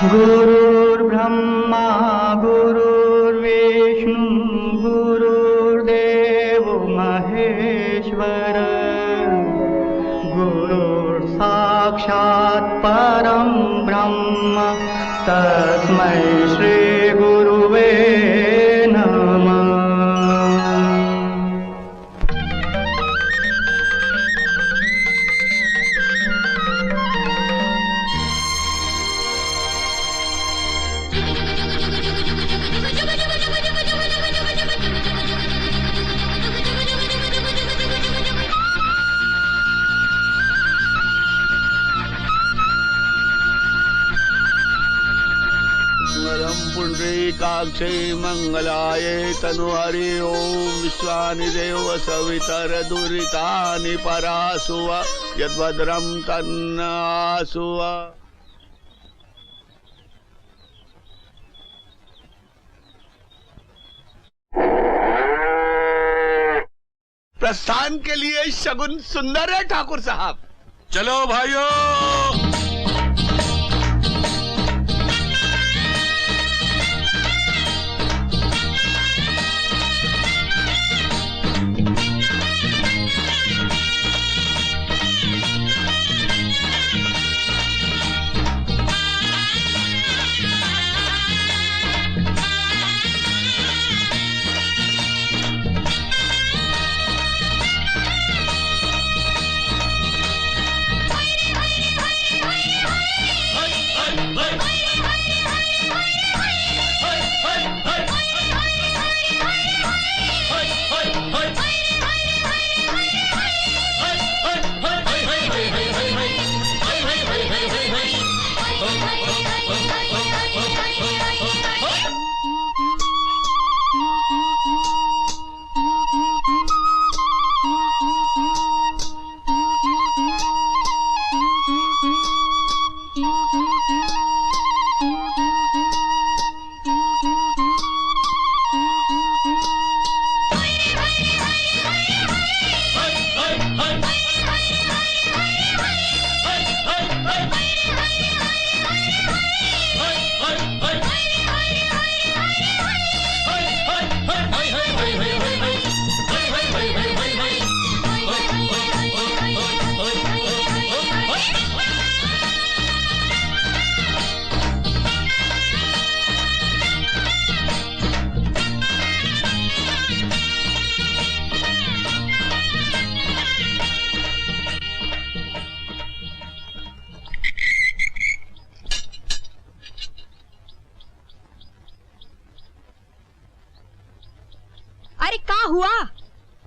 गुरुर्ब्रह्मा गुरुर्विष्णु गुरुर्देवो महेश्वर गुरुर् साक्षात् परं ब्रह्म तस्मै श्री गुरुवे नमः। पुंडरीकाक्षे मंगलाये तनुहरि ओम विश्वानि देव सवितर दुरितानि परासुव यद्भद्रं तन्नासुव। प्रस्थान के लिए शगुन सुंदर है ठाकुर साहब। चलो भाइयों।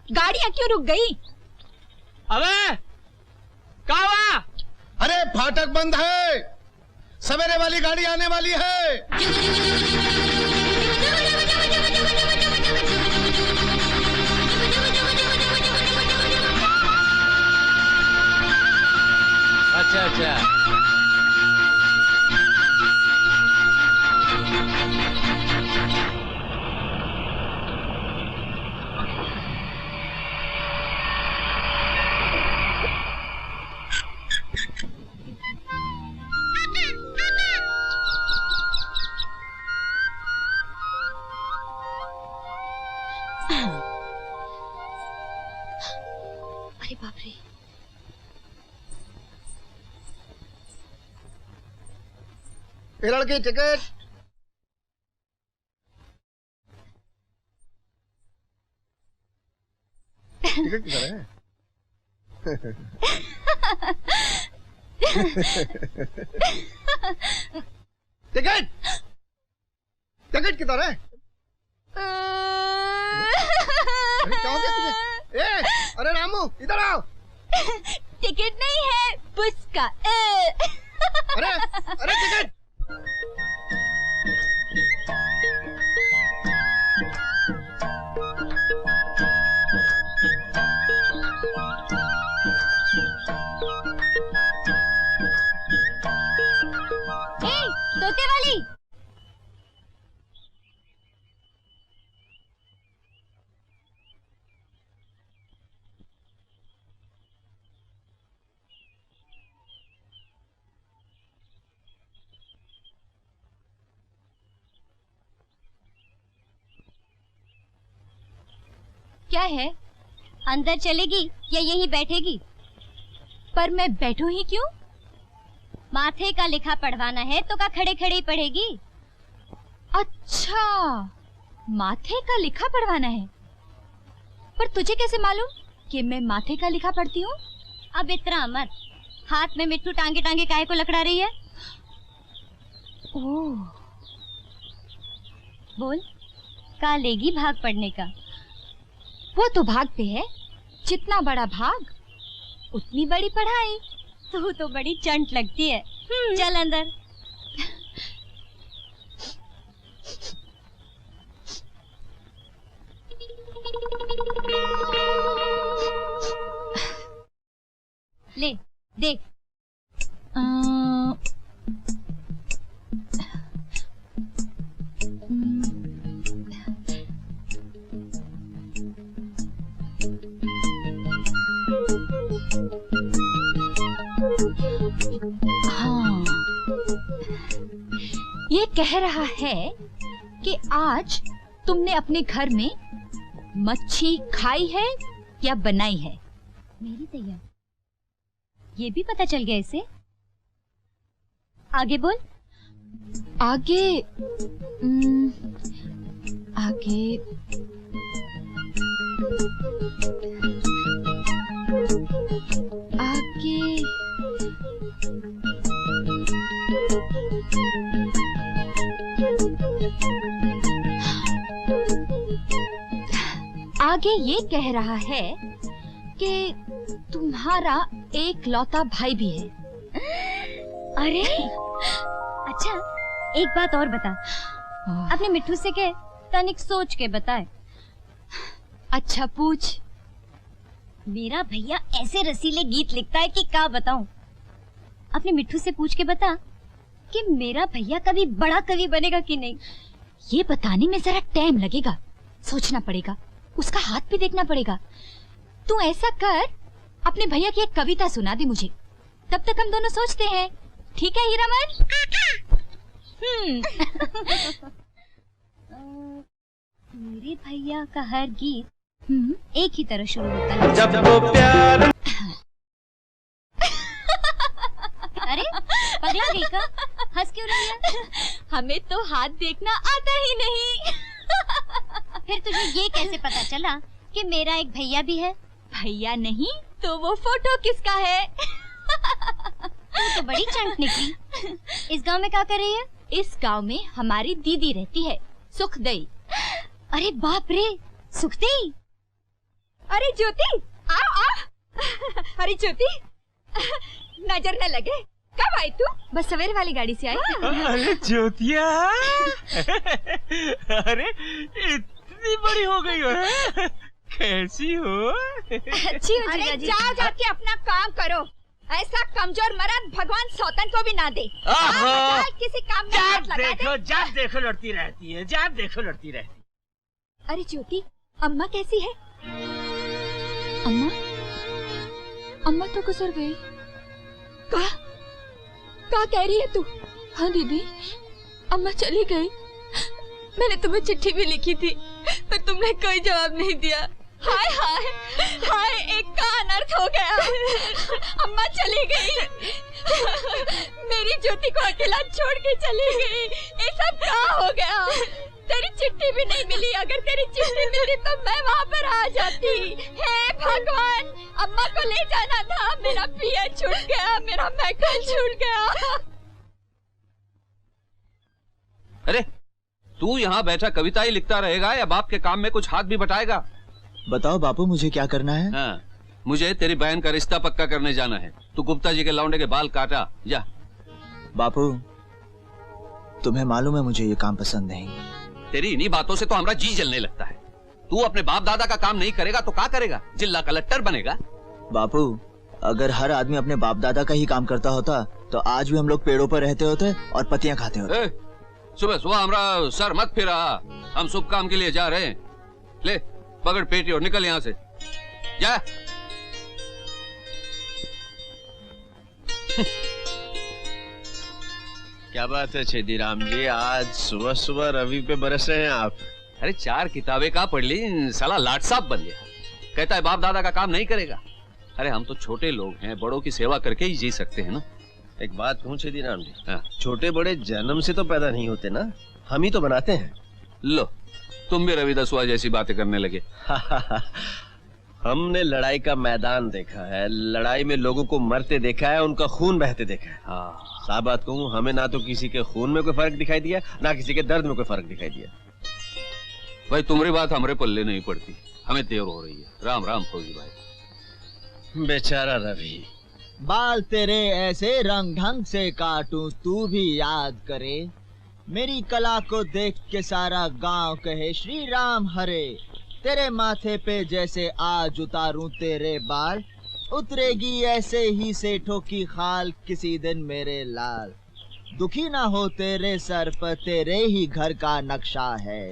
गाड़ियां क्यों रुक गई? अबे क्या हुआ? अरे फाटक बंद है, सवेरे वाली गाड़ी आने वाली है। अच्छा अच्छा। अरे बाप रे। ये लड़की टिकट। टिकट किधर है? टिकट टिकट किधर है? अरे क्या हो गया तुझे? अरे रामू इधर आओ। टिकट नहीं है, पुस्का। अरे अरे टिकट। तोते वाली। क्या है? अंदर चलेगी या यहीं बैठेगी? पर मैं बैठूं ही क्यों? माथे का लिखा पढ़वाना है तो का खड़े खड़े ही पढ़ेगी। अच्छा, माथे का लिखा पढ़वाना है। पर तुझे कैसे मालूम कि मैं माथे का लिखा पढ़ती हूँ? अब इतना मत, हाथ में मिट्टू टांगे टांगे काहे को लकड़ा रही है? ओह, बोल, का लेगी भाग पढ़ने का? वो तो भाग पे है, जितना बड़ा भाग उतनी बड़ी पढ़ाई। तू तो बड़ी चंट लगती है। चल अंदर। ले देख। हाँ, ये कह रहा है कि आज तुमने अपने घर में मच्छी खाई है या बनाई है? मेरी तैयार, ये भी पता चल गया इसे। आगे बोल। आगे आगे आगे आगे ये कह रहा है कि तुम्हारा एक लौता भाई भी है। अरे अच्छा, एक बात और बता। अपने मिट्टू से कह तनिक सोच के बताए। अच्छा पूछ। मेरा भैया ऐसे रसीले गीत लिखता है कि क्या बताऊं। अपने मिट्टू से पूछ के बता कि मेरा भैया कभी बड़ा कवि बनेगा कि नहीं। ये बताने में जरा टाइम लगेगा, सोचना पड़ेगा, उसका हाथ भी देखना पड़ेगा। तू ऐसा कर, अपने भैया की एक कविता सुना दे मुझे, तब तक हम दोनों सोचते हैं। ठीक है हीरामन? मेरे भैया का हर गीत एक ही तरह शुरू होता है। जब वो प्यार अरे पगला गई का? हंस क्यों रही है? हमें तो हाथ देखना आता ही नहीं। फिर तुझे ये कैसे पता चला कि मेरा एक भैया भी है? भैया नहीं तो वो फोटो किसका है? तू तो बड़ी चंट निकली। इस गांव में क्या कर रही है? इस गांव में हमारी दीदी रहती है, सुखदेई। अरे बाप रे, सुखदेई। अरे ज्योति, आओ आओ। अरे ज्योति, नजर न लगे, कब आई तू? बस सवेरे वाली गाड़ी से आई। अरे ज्योतिया, अरे इतनी बड़ी हो गई हो, कैसी हो? अच्छी हो जीजाजी। जाओ जाके अपना काम करो। ऐसा कमजोर मर्द भगवान सौतन को भी ना दे। किसी काम में हाथ लगा दे। जब देखो लड़ती रहती है, जब देखो लड़ती रहती है। अरे ज्योति, अम्मा कैसी है? अम्मा अम्मा तो गुजर गई। क्या कह रही है तू? हाँ दीदी, अम्मा चली गई। मैंने तुम्हें चिट्ठी भी लिखी थी, पर तुमने कोई जवाब नहीं दिया। हाय हाय हाय, एक का अनर्थ हो गया। अम्मा चली गई, मेरी ज्योति को अकेला छोड़ के चली गई। ये सब क्या हो गया? तेरी चिट्ठी भी नहीं मिली। अगर तेरी चिट्ठी मिली तो मैं वहाँ पर आ जाती। हे भगवान, अम्मा को ले जाना था। मेरा पिया छूट गया, मेरा मैकल छूट गया। अरे तू यहाँ बैठा कविता ही लिखता रहेगा या बाप के काम में कुछ हाथ भी बटाएगा? बताओ बापू, मुझे क्या करना है? हाँ, मुझे तेरी बहन का रिश्ता पक्का करने जाना है। तू गुप्ता जी के लौंडे के बाल काटा, जा। बापू, तुम्हें मालूम है मुझे ये काम पसंद नहीं। तेरी इन्हीं बातों से तो हमारा जी जलने लगता है। तू अपने बाप दादा का काम नहीं करेगा तो क्या करेगा? जिला कलेक्टर बनेगा? बापू, अगर हर आदमी अपने बाप दादा का ही काम करता होता तो आज भी हम लोग पेड़ों पर रहते होते और पत्तियां खाते होते। सुबह सुबह हमारा सर मत फिरा, हम शुभ काम के लिए जा रहे हैं। ले पकड़ पेटी और निकल यहाँ से, जा। क्या बात है छेदीराम जी, आज सुबह सुबह रवि पे बरस रहे हैं आप? अरे 4 किताबें का पढ़ ली, साला लाट साहब बन गया। कहता है बाप दादा का काम नहीं करेगा। अरे हम तो छोटे लोग हैं, बड़ों की सेवा करके ही जी सकते हैं ना। एक बात पूछूं छेदीराम जी? हाँ। छोटे बड़े जन्म से तो पैदा नहीं होते ना, हम ही तो बनाते हैं। लो तुम भी रवि दसवा जैसी बातें करने लगे। हमने लड़ाई का मैदान देखा है, लड़ाई में लोगों को मरते देखा है, उनका खून बहते देखा है। हाँ। साफ बात कहूँ, हमें ना तो किसी के खून में कोई फर्क दिखाई दिया, ना किसी के दर्द में कोई फर्क दिखाई दिया। भाई तुम्हारी बात हमारे पल्ले नहीं पड़ती, हमें देर हो रही है। राम राम फौजी भाई। बेचारा रवि। बाल तेरे ऐसे रंग ढंग से काटूं तू भी याद करे, मेरी कला को देख के सारा गांव कहे श्री राम हरे। तेरे माथे पे जैसे आज उतारूं तेरे बाल, उतरेगी ऐसे ही सेठों की खाल किसी दिन मेरे लाल। दुखी ना हो तेरे सर पर तेरे ही घर का नक्शा है।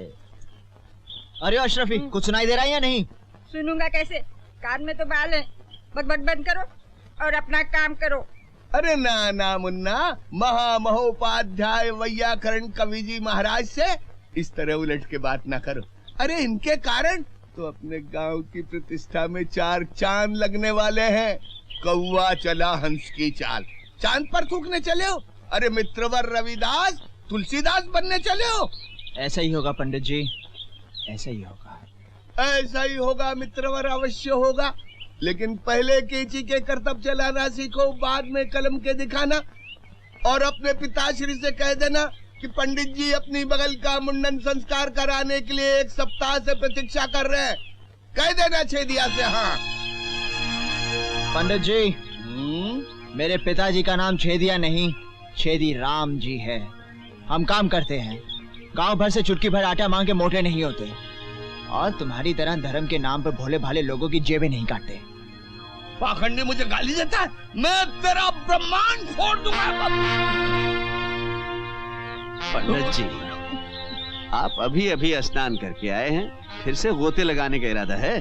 अरे अशरफी, कुछ सुनाई दे रहा है या नहीं? सुनूंगा कैसे, कान में तो बाल है। बकबक बंद करो और अपना काम करो। अरे ना ना मुन्ना, महामहोपाध्याय वैयाकरण कवि जी महाराज से इस तरह उलट के बात ना करो। अरे इनके कारण तो अपने गांव की प्रतिष्ठा में 4 चांद लगने वाले हैं। कौवा चला हंस की चाल, चांद पर थूकने चले हो। अरे मित्रवर रविदास तुलसीदास बनने चले हो। ऐसा ही होगा पंडित जी, ऐसा ही होगा। ऐसा ही होगा मित्रवर, अवश्य होगा। लेकिन पहले केची के करतब चलाना सीखो, बाद में कलम के दिखाना। और अपने पिताश्री से कह देना कि पंडित जी अपनी बगल का मुंडन संस्कार कराने के लिए 1 सप्ताह से प्रतीक्षा कर रहे हैं। कह देना छेदिया से। हाँ पंडित जी, मेरे पिताजी का नाम छेदिया नहीं, छेदी राम जी है। हम काम करते हैं, गांव भर से चुटकी भर आटा मांग के मोटे नहीं होते, और तुम्हारी तरह धर्म के नाम पर भोले भाले लोगों की जेबें नहीं काटते। पाखंडी मुझे गाली देता है, मैं तेरा ब्रह्मांड फोड़ दूंगा। पंडित जी, आप अभी अभी स्नान करके आए हैं, फिर से गोते लगाने का इरादा है?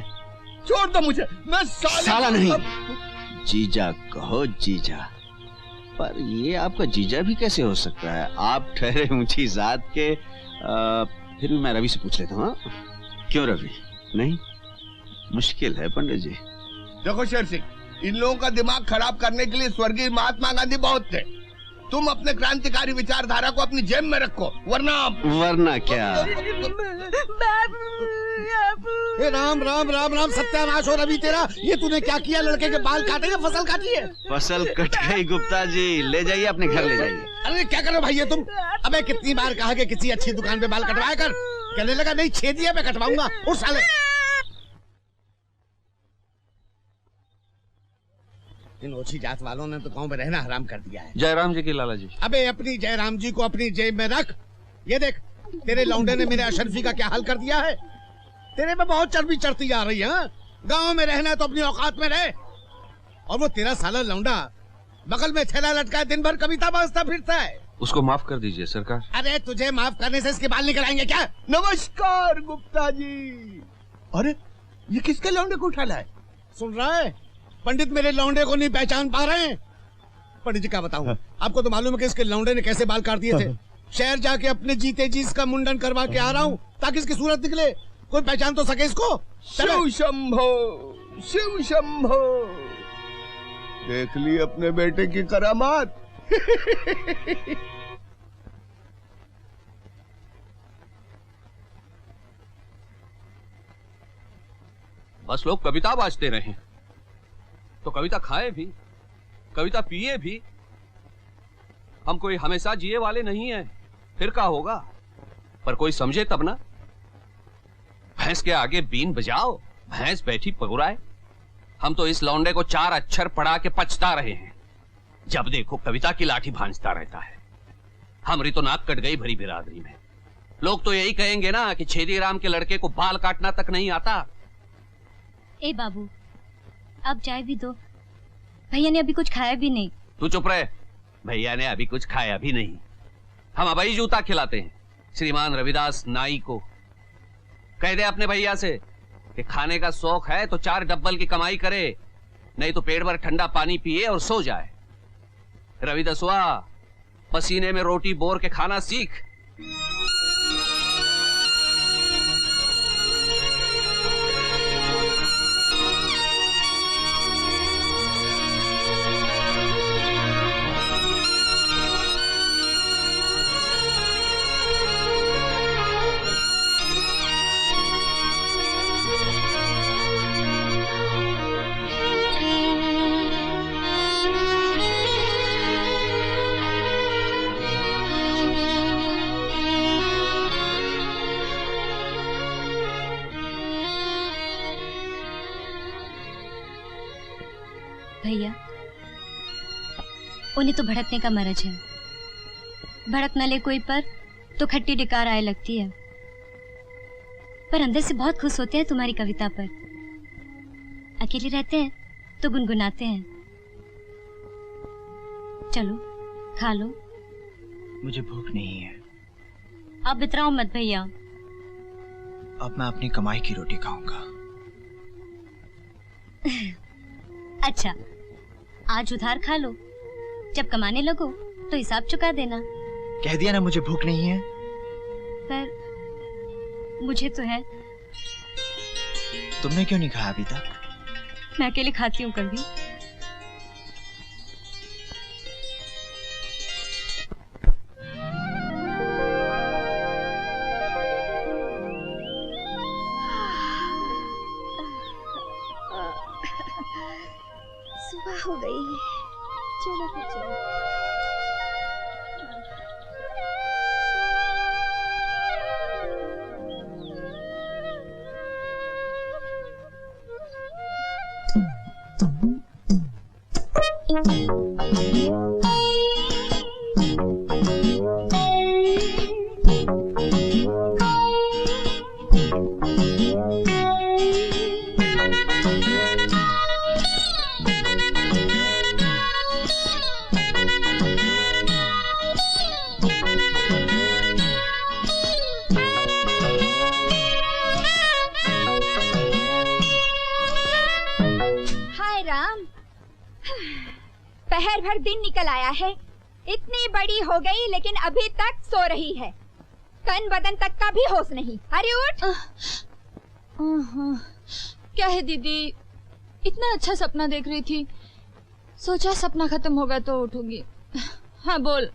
छोड़ दो मुझे, मैं साला नहीं, जीजा कहो जीजा। पर ये आपका जीजा भी कैसे हो सकता है? आप ठहरे ऊंची जात के। फिर भी मैं रवि से पूछ लेता हूँ। क्यों रवि? नहीं, मुश्किल है पंडित जी। देखो शेर सिंह, इन लोगों का दिमाग खराब करने के लिए स्वर्गीय महात्मा गांधी बहुत थे। तुम अपने क्रांतिकारी विचारधारा को अपनी जेब में रखो, वरना क्या? हे राम राम राम राम, सत्यानाश हो रवि तेरा। ये तूने क्या किया? लड़के के बाल काटे या फसल काटी है? फसल कट गई गुप्ता जी, ले जाइए अपने घर ले जाइए। अरे क्या करो भाई ये तुम? अबे कितनी बार कहा कि किसी अच्छी दुकान पे बाल कटवाया कर। कहने लगा नहीं, छेदिया पे कटवाऊंगा। उठ साले। इन ओछी जात वालों ने तो गांव में रहना हराम कर दिया है। जयराम जी की लाला जी। अबे अपनी जयराम जी को अपनी जेब में रख। ये देख, तेरे लौंडे ने मेरे अशरफी का क्या हाल कर दिया है। तेरे पे बहुत चर्बी चढ़ती जा रही है। गांव में रहना है तो अपनी औकात में रहे। और वो तेरा साला लौंडा बगल में थैला लटका दिन भर कविता बजता फिरता है। उसको माफ कर दीजिए सरकार। अरे तुझे माफ करने से इसके बाल निकल आएंगे क्या? नमस्कार गुप्ता जी। अरे ये किसके लौंडे को उठा लाए? सुन रहा है? पंडित मेरे लौंडे को नहीं पहचान पा रहे हैं। पंडित जी क्या बताऊं, आपको तो मालूम है कि इसके लौंडे ने कैसे बाल काट दिए थे। शहर जाके अपने जीते जी इसका मुंडन करवा के आ रहा हूँ ताकि इसकी सूरत निकले, कोई पहचान तो सके इसको। शिव शंभो, शिव शंभो। देख ली अपने बेटे की करामात। बस लोग कविता बाजते रहे तो कविता खाए भी, कविता पिए भी। हम कोई हमेशा जिए वाले नहीं है, फिर क्या होगा? पर कोई समझे तब ना। भैंस के आगे बीन बजाओ, भैंस बैठी पगुराए। हम तो इस लौंडे को 4 अक्षर पढ़ा के पछता रहे हैं। जब देखो कविता की लाठी भांजता रहता है। हमारी तो नाक कट गई भरी बिरादरी में। लोग तो यही कहेंगे ना कि छेदीराम के लड़के को बाल काटना तक नहीं आता। ए बाबू, अब चाय भी दो। भैया ने अभी कुछ खाया भी नहीं। तू चुप रहे। भैया ने अभी कुछ खाया भी नहीं। हम अबई जूता खिलाते हैं श्रीमान रविदास नाई को। कह दे अपने भैया से कि खाने का शौक है तो 4 डब्बल की कमाई करे, नहीं तो पेट भर ठंडा पानी पिए और सो जाए। रविदसवा, पसीने में रोटी बोर के खाना सीख। भैया, उन्हें तो भड़कने का मरज है। भड़क न ले कोई पर तो खट्टी डिकार आए लगती है, पर अंदर से बहुत खुश होते हैं तुम्हारी कविता पर। अकेले रहते हैं तो गुनगुनाते हैं। चलो खा लो। मुझे भूख नहीं है। अब इतराओ मत भैया। अब मैं अपनी कमाई की रोटी खाऊंगा। अच्छा, आज उधार खा लो, जब कमाने लगो तो हिसाब चुका देना। कह दिया ना मुझे भूख नहीं है। पर मुझे तो है। तुमने क्यों नहीं खाया अभी तक? मैं अकेले खाती हूँ कभी। सुबह हो गई, चलो फिर चलो। पहर भर दिन निकल आया है, इतनी बड़ी हो गई लेकिन अभी तक सो रही है। तन बदन तक का भी होश नहीं। अरे उठ। क्या है दीदी, इतना अच्छा सपना देख रही थी, सोचा सपना खत्म होगा तो उठूंगी। हाँ बोल।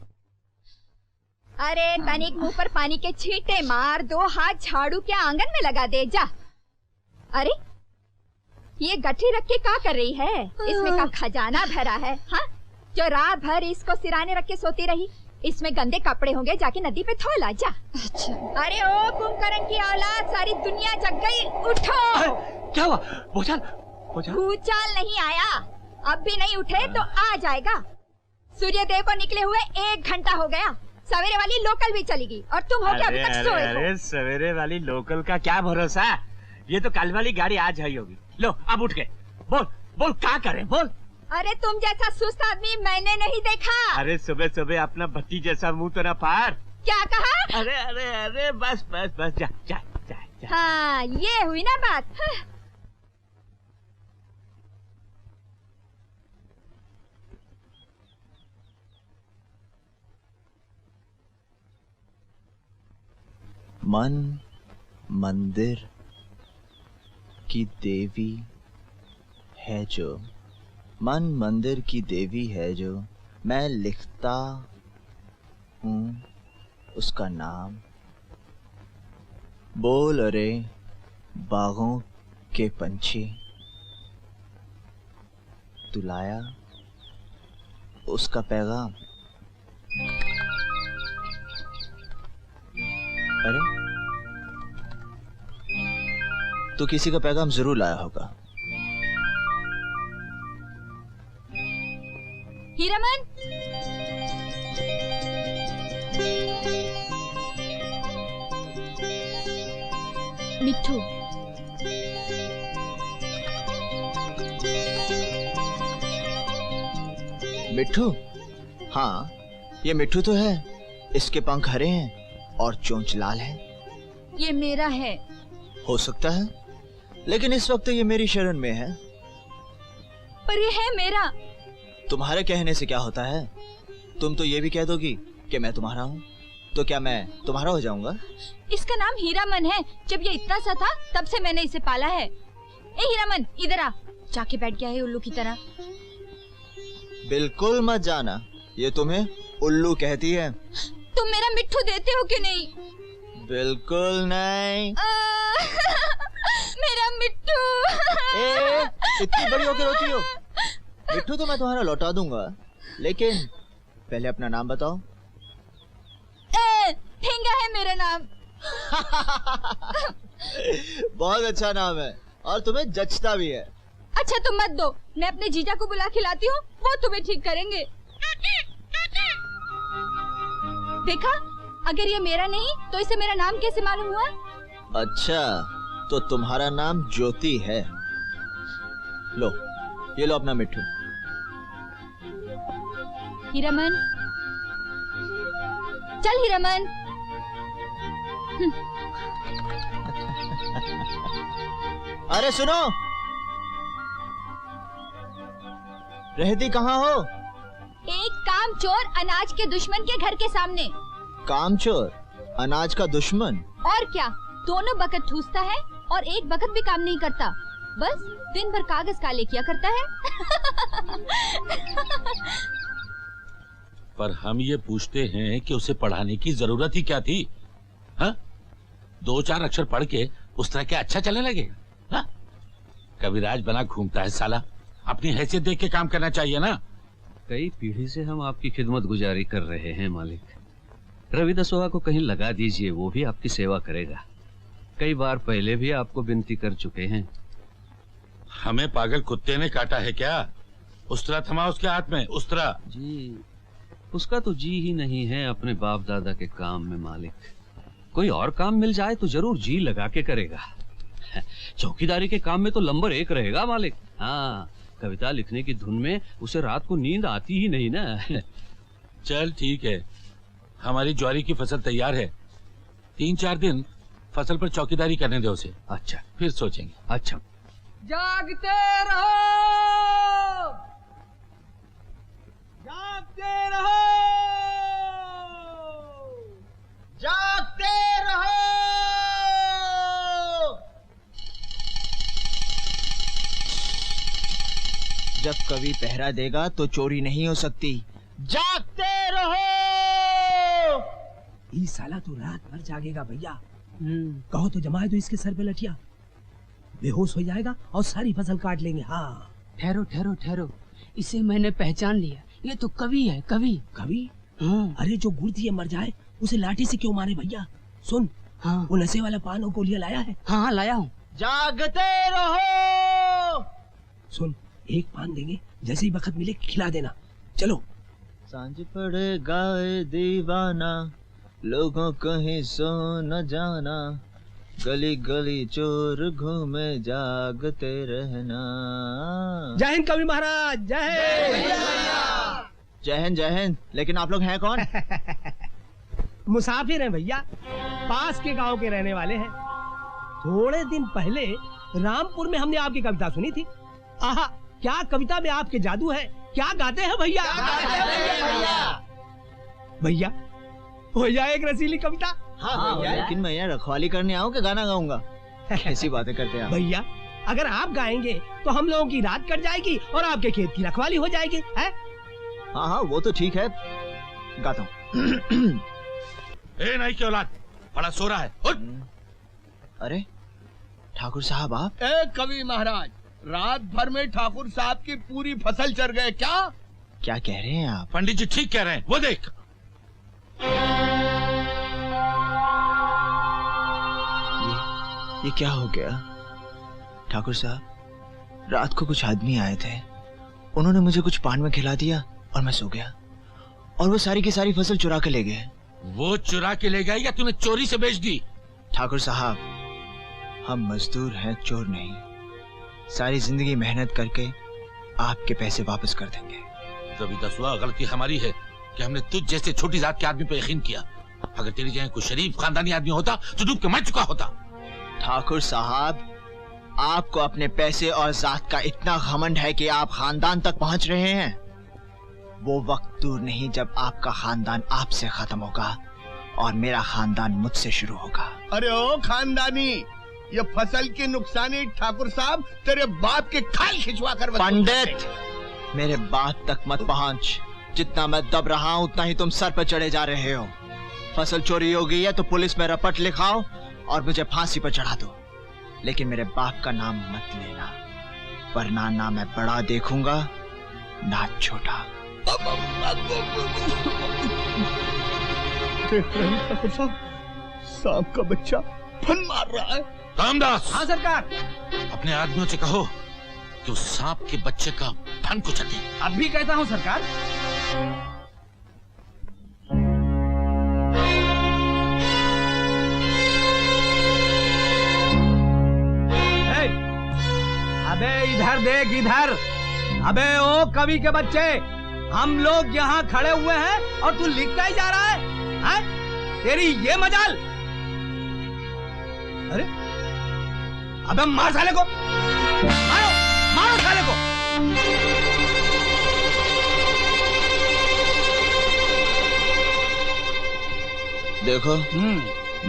अरे तनिक मुंह पर पानी के छींटे मार, 2 हाथ झाड़ू के आंगन में लगा दे जा। अरे ये गठरी रख के क्या कर रही है? इसमें का खजाना भरा है? हाँ, जो रात भर इसको सिराने रख के सोती रही। इसमें गंदे कपड़े होंगे, जाके नदी पे धो ला जा। अच्छा। अरे ओ कुंभकर्ण की औलाद, सारी दुनिया जग गई, उठो। क्या हुआ? भूचाल? भूचाल नहीं आया, अब भी नहीं उठे तो आ जाएगा। सूर्यदेव को निकले हुए 1 घंटा हो गया। सवेरे वाली लोकल भी चली गई और तुम हो क्या अभी तक सोए हो? अरे सवेरे वाली लोकल का क्या भरोसा, ये तो कल वाली गाड़ी आज आई होगी। लो अब उठ गए, बोल बोल क्या करें, बोल। अरे तुम जैसा सुस्त आदमी मैंने नहीं देखा। अरे सुबह सुबह अपना भट्टी जैसा मुंह तो ना फाड़। क्या कहा? अरे अरे अरे बस बस बस, जा जा जा, जा। हाँ ये हुई ना बात। हाँ। मन मंदिर की देवी है जो, मन मंदिर की देवी है जो, मैं लिखता हूँ उसका नाम। बोल अरे बागों के पंछी, तू लाया उसका पैगाम। अरे तो किसी का पैगाम जरूर लाया होगा। हीरामन, मिट्ठू, मिट्ठू? हाँ ये मिट्ठू तो है, इसके पंख हरे हैं और चोंच लाल है। ये मेरा है। हो सकता है, लेकिन इस वक्त ये मेरी शरण में है। पर ये है मेरा। तुम्हारे कहने से क्या होता है? तुम तो ये भी कह दोगी कि मैं तुम्हारा हूँ, तो क्या मैं तुम्हारा हो जाऊंगा? इसका नाम हीरामन है। जब ये इतना सा था तब से मैंने इसे पाला है। ए हीरामन, इधर आ। जाके बैठ गया है उल्लू की तरह। बिल्कुल मत जाना, ये तुम्हें उल्लू कहती है। तुम मेरा मिट्ठू देते हो कि नहीं? बिल्कुल नहीं। मेरा मिट्ठू। इतनी बड़ी होकर रोती हो? मिट्ठू तो मैं तुम्हारा लौटा दूंगा, लेकिन पहले अपना नाम बताओ। ठेंगा है मेरा नाम। बहुत अच्छा नाम है और तुम्हें जचता भी है। अच्छा तुम मत दो, मैं अपने जीजा को बुला के लाती हूँ, वो तुम्हें ठीक करेंगे। देखा, अगर ये मेरा नहीं तो इसे मेरा नाम कैसे मालूम हुआ? अच्छा, तो तुम्हारा नाम ज्योति है। लो, ये लो अपना मिट्ठू। हीरामन, चल हीरामन। अरे सुनो, रहती कहाँ हो? एक कामचोर अनाज के दुश्मन के घर के सामने। कामचोर अनाज का दुश्मन? और क्या, दोनों बखत ठूसता है और एक बखत भी काम नहीं करता, बस दिन भर कागज काले किया करता है। पर हम ये पूछते हैं कि उसे पढ़ाने की जरूरत ही क्या थी? हाँ? 2-4 अक्षर पढ़ के उस तरह क्या अच्छा चलने लगेगा? हाँ? कविराज बना घूमता है साला, अपनी हैसियत देख के काम करना चाहिए ना। कई पीढ़ी से हम आपकी खिदमत गुजारी कर रहे हैं मालिक। रवि दसोहा को कहीं लगा दीजिए, वो भी आपकी सेवा करेगा। कई बार पहले भी आपको विनती कर चुके हैं। हमें पागल कुत्ते ने काटा है क्या? उस्तरा थमा उसके हाथ में, उस्तरा। जी, उसका तो जी ही नहीं है अपने बाप दादा के काम में मालिक। कोई और काम मिल जाए तो जरूर जी लगा के करेगा। चौकीदारी के काम में तो नंबर 1 रहेगा मालिक। हाँ, कविता लिखने की धुन में उसे रात को नींद आती ही नहीं ना। चल ठीक है, हमारी ज्वारी की फसल तैयार है, 3-4 दिन फसल पर चौकीदारी करने दे उसे। अच्छा, फिर सोचेंगे। अच्छा। जागते रहो, जागते रहो, जागते रहो। जब कवि पहरा देगा तो चोरी नहीं हो सकती। जागते रहो। ये साला तो रात भर जागेगा भैया। कहो तो जमाए दो इसके सर पे लठिया, बेहोश हो जाएगा और सारी फसल काट लेंगे। हाँ, ठहरो ठहरो ठहरो, इसे मैंने पहचान लिया, ये तो कवि है। कवि? कवि? अरे जो गुड़ दिए मर जाए उसे लाठी से क्यों मारे भैया? सुन, हाँ, वो नशे वाला पान और गोलियां लाया है? हाँ लाया हूँ। जागते रहो। सुन, एक पान देंगे, जैसे ही वक्त मिले खिला देना। चलो। सांझ पड़े गाए दीवाना, लोगों कहीं सो न जाना, गली गली चोर घूमे जागते रहना। जय हिंद कवि महाराज, जय हिंद। जय हिंद जय हिंद। लेकिन आप लोग हैं कौन? मुसाफिर हैं भैया, पास के गांव के रहने वाले हैं। थोड़े दिन पहले रामपुर में हमने आपकी कविता सुनी थी। आहा, क्या कविता में आपके जादू है, क्या गाते हैं भैया? भैया हो जाए एक रसीली कविता। हाँ, लेकिन मैं यहाँ रखवाली करने आऊँ कि गाना गाऊंगा? कैसी बातें करते हैं भैया? अगर आप गाएंगे तो हम लोगों की रात कट जाएगी और आपके खेत की रखवाली हो जाएगी, है? हाँ हाँ, वो तो ठीक है, गाता हूँ। ए नहीं की औलाद, बड़ा सो रहा है। अरे ठाकुर साहब आप? ए कवि महाराज, रात भर में ठाकुर साहब की पूरी फसल चर गए क्या? क्या कह रहे हैं आप? पंडित जी ठीक कह रहे हैं, वो देख। ये क्या हो गया? ठाकुर साहब, रात को कुछ आदमी आए थे, उन्होंने मुझे कुछ पान में खिला दिया और मैं सो गया, और वो सारी की सारी फसल चुरा के ले गए। वो चुरा के ले गए या तूने चोरी से बेच दी? ठाकुर साहब, हम मजदूर हैं, चोर नहीं। सारी जिंदगी मेहनत करके आपके पैसे वापस कर देंगे। रवि दसोहा, गलती हमारी है कि हमने तुझ जैसे छोटी जात के आदमी पे यकीन किया। अगर तेरी जगह कोई शरीफ खानदानी आदमी होता तो डूब के मर चुका होता। ठाकुर साहब, आपको अपने पैसे और जात का इतना घमंड है कि आप खानदान तक पहुंच रहे हैं। वो वक्त दूर नहीं जब आपका खानदान आपसे खत्म होगा और मेरा खानदान मुझसे शुरू होगा। अरे ओ खानदानी, ये फसल की नुकसानी ठाकुर साहब तेरे बाप के खाल खिंचवा कर। पंडित, मेरे बाप तक मत पहुंच। जितना मैं दब रहा हूं उतना ही तुम सर पर चढ़े जा रहे हो। फसल चोरी हो गई है तो पुलिस में रपट लिखाओ और मुझे फांसी पर चढ़ा दो, लेकिन मेरे बाप का नाम मत लेना, वरना ना मैं बड़ा देखूंगा ना छोटा। ठाकुर साहब, सांप का बच्चा फन मार रहा है। रामदास। हाँ सरकार। अपने आदमियों से कहो कि उस सांप के बच्चे का फन कुचल दे। अब भी कहता हूँ सरकार। अबे इधर देख इधर। अबे ओ कवि के बच्चे, हम लोग यहाँ खड़े हुए हैं और तू लिखता ही जा रहा है? तेरी ये मजाल। अरे अबे मार साले को, मारो मारो साले को। देखो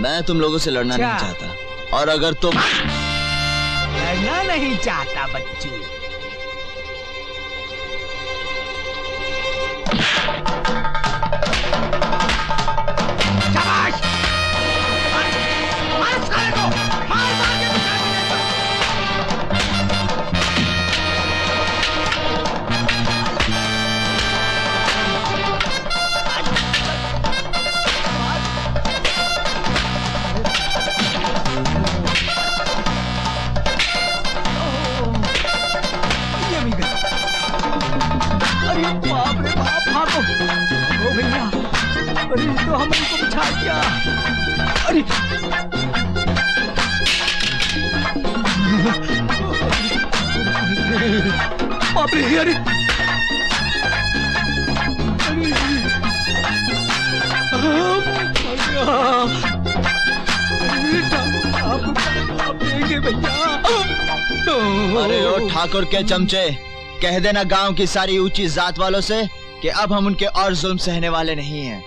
मैं तुम लोगों से लड़ना नहीं चाहता, और अगर तुम लड़ना नहीं चाहता बच्चू, शाबाश, मार साले को, मार मार के बाप रे बाप, भागो ओ भैया। अरे तो हमने को बिछा दिया। अरे बाप रे, अरे अरे ओ ठाकुर के चमचे, कह देना गांव की सारी ऊंची जात वालों से कि अब हम उनके और जुल्म सहने वाले नहीं हैं।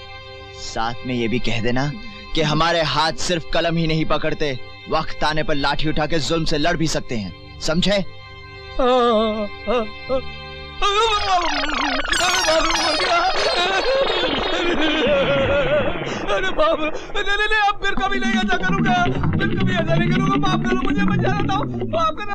साथ में ये भी कह देना कि हमारे हाथ सिर्फ कलम ही नहीं पकड़ते, वक्त आने पर लाठी उठा के जुल्म से लड़ भी सकते हैं, समझे? अरे बाप, नहीं अब फिर कभी नहीं ऐसा करूंगा, फिर कभी ऐसा नहीं करूंगा। माफ करो मुझे, मैं जा रहा हूँ, माफ करना।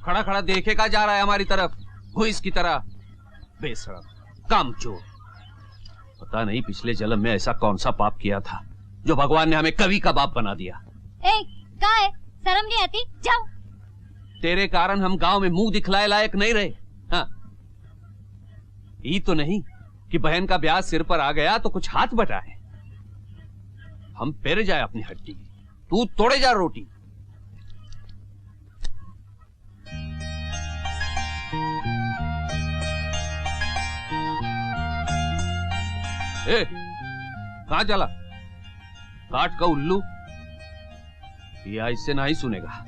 खड़ा खड़ा देखे का जा रहा है हमारी तरफ, भूस की तरह। बेशरम, कामचोर। पता नहीं पिछले जन्म में ऐसा कौन सा पाप किया था जो भगवान ने हमें कवि का बाप बना दिया। कहाँ है? शर्म नहीं आती? जाओ। तेरे कारण हम गांव में मुंह दिखलाए लायक नहीं रहे। हाँ, ये तो नहीं कि बहन का ब्याह सिर पर आ गया तो कुछ हाथ बटाए। हम पेरे जाए अपनी हड्डी, तू तोड़े जा रोटी। ए, कहां चला? काट का उल्लू, या इससे नहीं सुनेगा।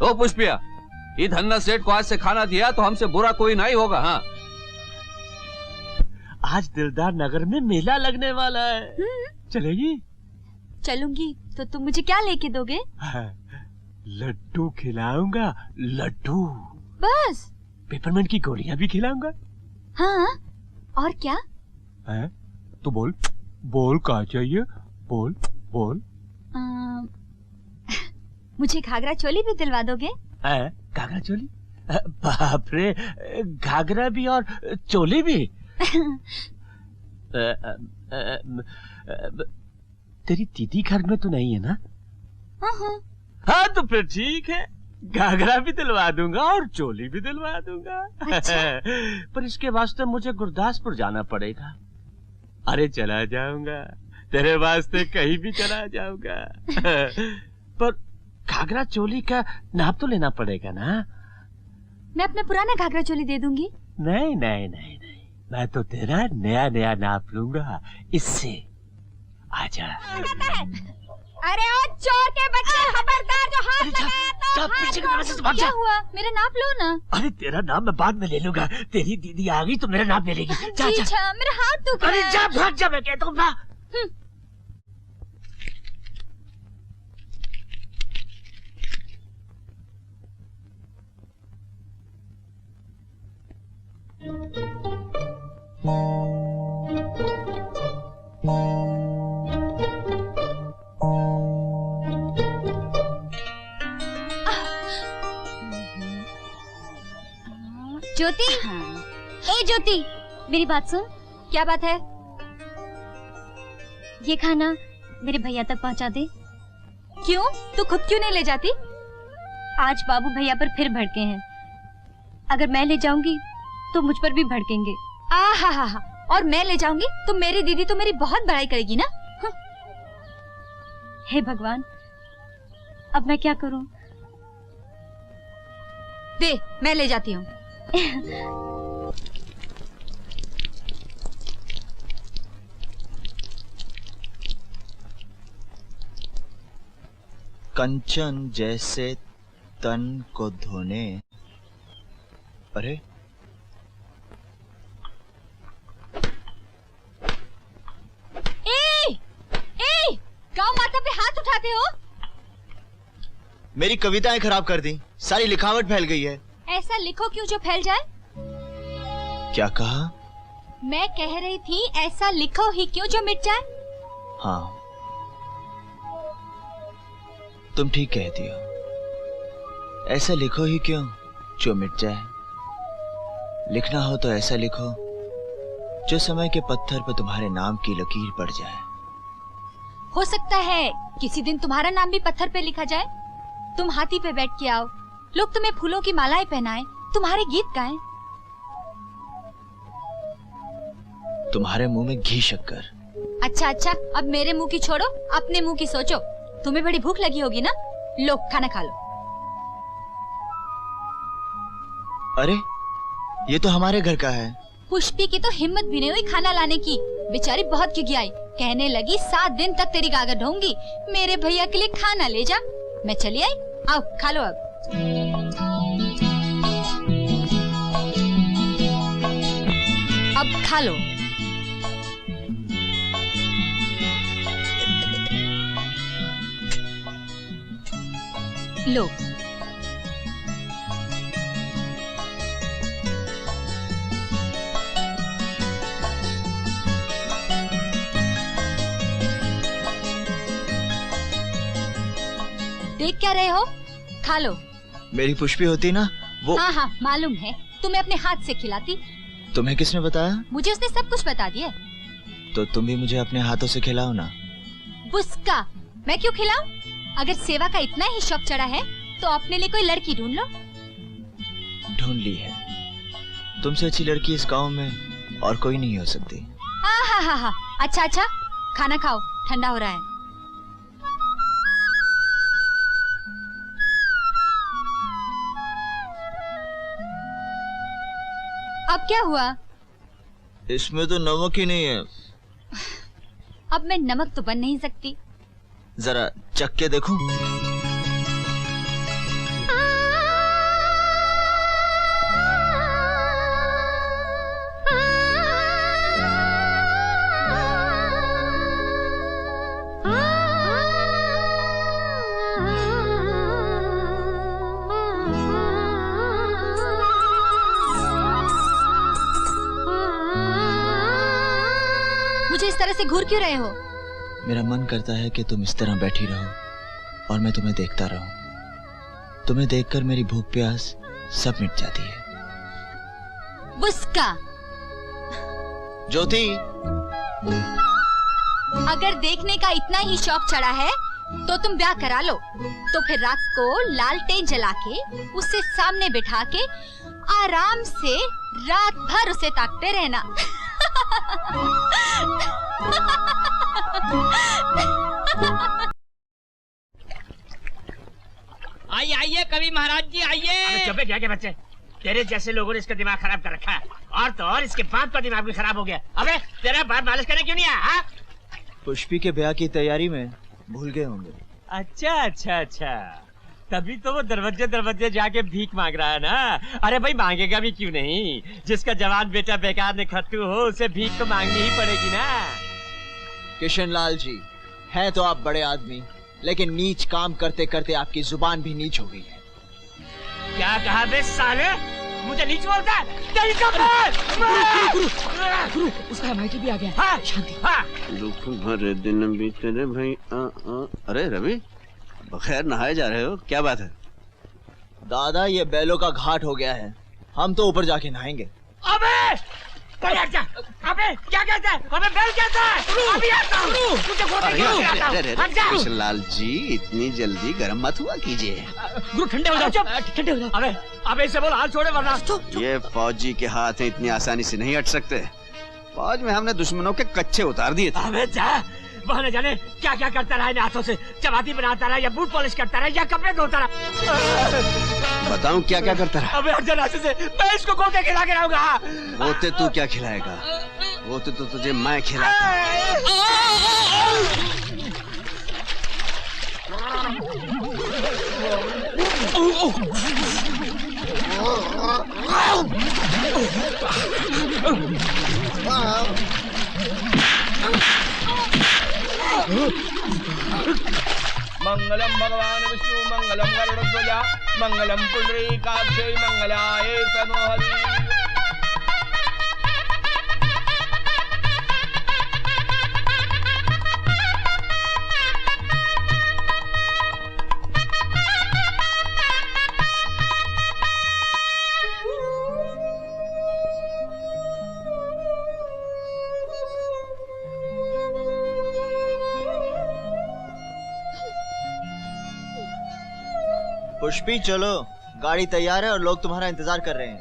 ओ पुष्पिया, ये धन्ना सेठ को आज से खाना दिया तो हमसे बुरा कोई नहीं होगा। हाँ, आज दिलदार नगर में मेला लगने वाला है, चलेगी? चलूंगी। तो तुम मुझे क्या लेके दोगे? लड्डू खिलाऊंगा, लड्डू। बस? पेपरमेंट की गोलियां भी खिलाऊंगा। हाँ, और क्या? है? तो बोल बोल, क्या चाहिए? बोल बोल। मुझे घाघरा चोली भी दिलवा दोगे? घाघरा चोली? बाप रे, घाघरा भी और चोली भी? तेरी दीदी घर में तो नहीं है ना? हाँ तो फिर ठीक है, घाघरा भी दिलवा दूंगा और चोली भी दिलवा दूंगा। अच्छा? पर इसके वास्ते मुझे गुरदासपुर जाना पड़ेगा। अरे चला जाऊंगा, तेरे वास्ते कहीं भी चला जाऊंगा। पर घाघरा चोली का नाप तो लेना पड़ेगा ना? मैं अपना पुराना घाघरा चोली दे दूंगी। नहीं नहीं नहीं नहीं, मैं तो तेरा नया नया नाप लूंगा, इससे आजा। अरे ओ चोर के बच्चे, खबरदार, जो हाथ लगाया तो पीछे की तरफ से भाग क्या जा। हुआ? मेरा नाप लो ना। अरे तेरा नाम मैं बाद में ले लूंगा, तेरी दीदी आ गई तो मेरा नाम ले लेगी। जा जा। अच्छा, मेरा हाथ दुख रहा है। अरे जा, भाग जा, मैं कहता हूँ ना। ज्योति, ए ज्योति, मेरी बात सुन। क्या बात है? ये खाना मेरे भैया तक पहुंचा दे। क्यों? तू खुद क्यों नहीं ले जाती? आज बाबू भैया पर फिर भड़के हैं। अगर मैं ले जाऊंगी तो मुझ पर भी भड़केंगे। हा। और मैं ले जाऊंगी तो मेरी दीदी तो मेरी बहुत बड़ाई करेगी ना। हे भगवान, अब मैं क्या करूं? दे, मैं ले जाती हूँ। कंचन जैसे तन को धोने। अरे गाँव माता पे हाथ उठाते हो? मेरी कविताएं खराब कर दी, सारी लिखावट फैल गई है। ऐसा लिखो क्यों जो फैल जाए? क्या कहा? मैं कह रही थी ऐसा लिखो ही क्यों जो मिट जाए। हाँ, तुम ठीक कहती हो। ऐसा लिखो ही क्यों जो मिट जाए। लिखना हो तो ऐसा लिखो जो समय के पत्थर पर तुम्हारे नाम की लकीर पड़ जाए। हो सकता है किसी दिन तुम्हारा नाम भी पत्थर पे लिखा जाए। तुम हाथी पे बैठ के आओ, लोग तुम्हें फूलों की मालाएं पहनाएं, तुम्हारे गीत गाएं। तुम्हारे मुंह में घी शक्कर। अच्छा, अब मेरे मुंह की छोड़ो, अपने मुंह की सोचो। तुम्हें बड़ी भूख लगी होगी ना, लो खाना खा लो। अरे ये तो हमारे घर का है। पुष्पी की तो हिम्मत भी नहीं हुई खाना लाने की। बेचारी बहुत खिखियाई, कहने लगी 7 दिन तक तेरी गागर ढोंगी, मेरे भैया के लिए खाना ले जा। मैं चली आई, आओ खा लो। अब खा लो। लो। देख क्या रहे हो? खा लो। मेरी पुष्पी होती ना वो। हाँ, मालूम है, तुम्हें अपने हाथ से खिलाती। तुम्हें किसने बताया? मुझे उसने सब कुछ बता दिया। तो तुम भी मुझे अपने हाथों से खिलाओ ना। बुस्का, मैं क्यों खिलाऊं? अगर सेवा का इतना ही शौक चढ़ा है तो अपने लिए कोई लड़की ढूंढ लो। ढूंढ ली है। तुमसे अच्छी लड़की इस गांव में और कोई नहीं हो सकती। हाँ। अच्छा, खाना खाओ, ठंडा हो रहा है। अब क्या हुआ? इसमें तो नमक ही नहीं है। अब मैं नमक तो बन नहीं सकती। जरा चख के देखो। मुझे इस तरह से घूर क्यों रहे हो? मेरा मन करता है कि तुम इस तरह बैठी रहो और मैं तुम्हें देखता रहूं। तुम्हें देखकर मेरी भूख प्यास सब मिट जाती है। बुस्का। ज्योति, अगर देखने का इतना ही शौक चढ़ा है तो तुम ब्याह करा लो। तो फिर रात को लालटेन जला के उसे सामने बिठा के आराम से रात भर उसे ताकते रहना। आइए कवि महाराज जी आइए। चुप क्या बच्चे, तेरे जैसे लोगों ने इसका दिमाग खराब कर रखा है। और तो और इसके बाप का दिमाग भी खराब हो गया। अबे तेरा बाप मालिश करने क्यों नहीं आया? पुष्पी के ब्याह की तैयारी में भूल गए होंगे। अच्छा, तभी तो वो दरवाजे जाके भीख मांग रहा है ना। अरे भाई मांगेगा भी क्यों नहीं, जिसका जवान बेटा बेकार ने खट्टू हो उसे भीख तो मांगनी ही पड़ेगी ना। किशन लाल जी, हैं तो आप बड़े आदमी, लेकिन नीच काम करते करते आपकी जुबान भी नीच हो गई है। क्या कहा बे साले, मुझे नीच बोलता है? गुरु, उसका एमआईटी भी आ गया। हाँ, शांति। दुख भरे दिन बीते रे भाई। अरे रवि, बखैर नहाए जा रहे हो, क्या बात है? दादा ये बैलों का घाट हो गया है, हम तो ऊपर जाके नहाएंगे। अबे अबे क्या कहता है? अबे बेल कहता है। अभी आता हूँ। तुझे गोते की रोटी आता हूँ। हट जा। कृष्णलाल जी इतनी जल्दी गर्म मत हुआ कीजिए। गुरु ठंडे हो जाओ। ठंडे हो जाओ। अबे अबे इसे बोल हाथ छोड़े वरना। ये फौजी के हाथ हैं, इतनी आसानी से नहीं हट सकते। फौज में हमने दुश्मनों के कच्चे उतार दिए थे। अबे जा, वहाँ न जाने क्या क्या करता रहा इन हाथों से। चपाती बनाता रहा या बूट पॉलिश करता रहा या कपड़े धोता रहा। बताऊं क्या क्या करता रहा? अबे हट जा रास्ते से, मैं इसको गोते खिला के रहूंगा। गोते तू क्या खिलाएगा? गोते तो तुझे मैं खिलाता। मंगलम भगवान विष्णु मंगलम गरुड़ध्वज मंगलम पुंडरीकाक्षै मंगलाय तनोहरि। पुष्पी चलो, गाड़ी तैयार है और लोग तुम्हारा इंतजार कर रहे हैं।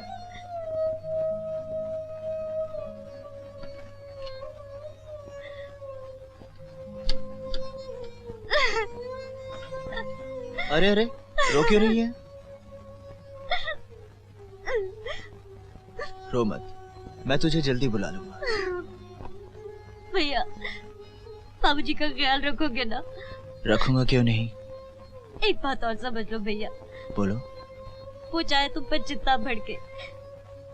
अरे अरे रो क्यों रही है? रो मत, मैं तुझे जल्दी बुला लूंगा। भैया बाबूजी का ख्याल रखोगे ना? रखूंगा, क्यों नहीं। एक बात और समझ लो भैया, बोलो। वो चाहे तुम पर जितना भड़के,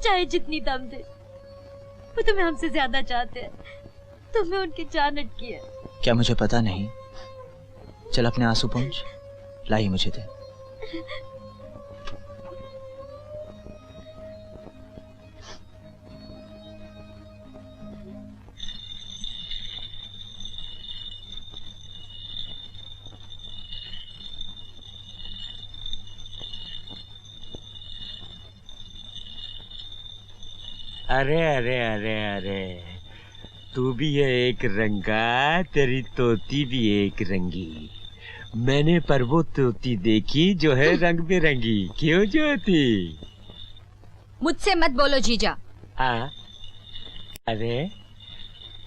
चाहे जितनी दम दे, वो तुम्हें हमसे ज्यादा चाहते हैं। तुम्हें उनकी जान अटकी है। क्या मुझे पता नहीं? चल अपने आंसू पहुंच, लाई मुझे दे। अरे अरे अरे अरे, तू भी है एक रंगा, तेरी तोती भी एक रंगी। मैंने पर वो तोती देखी जो है रंग बिरंगी। क्यों ज्योति? मुझसे मत बोलो जीजा। अरे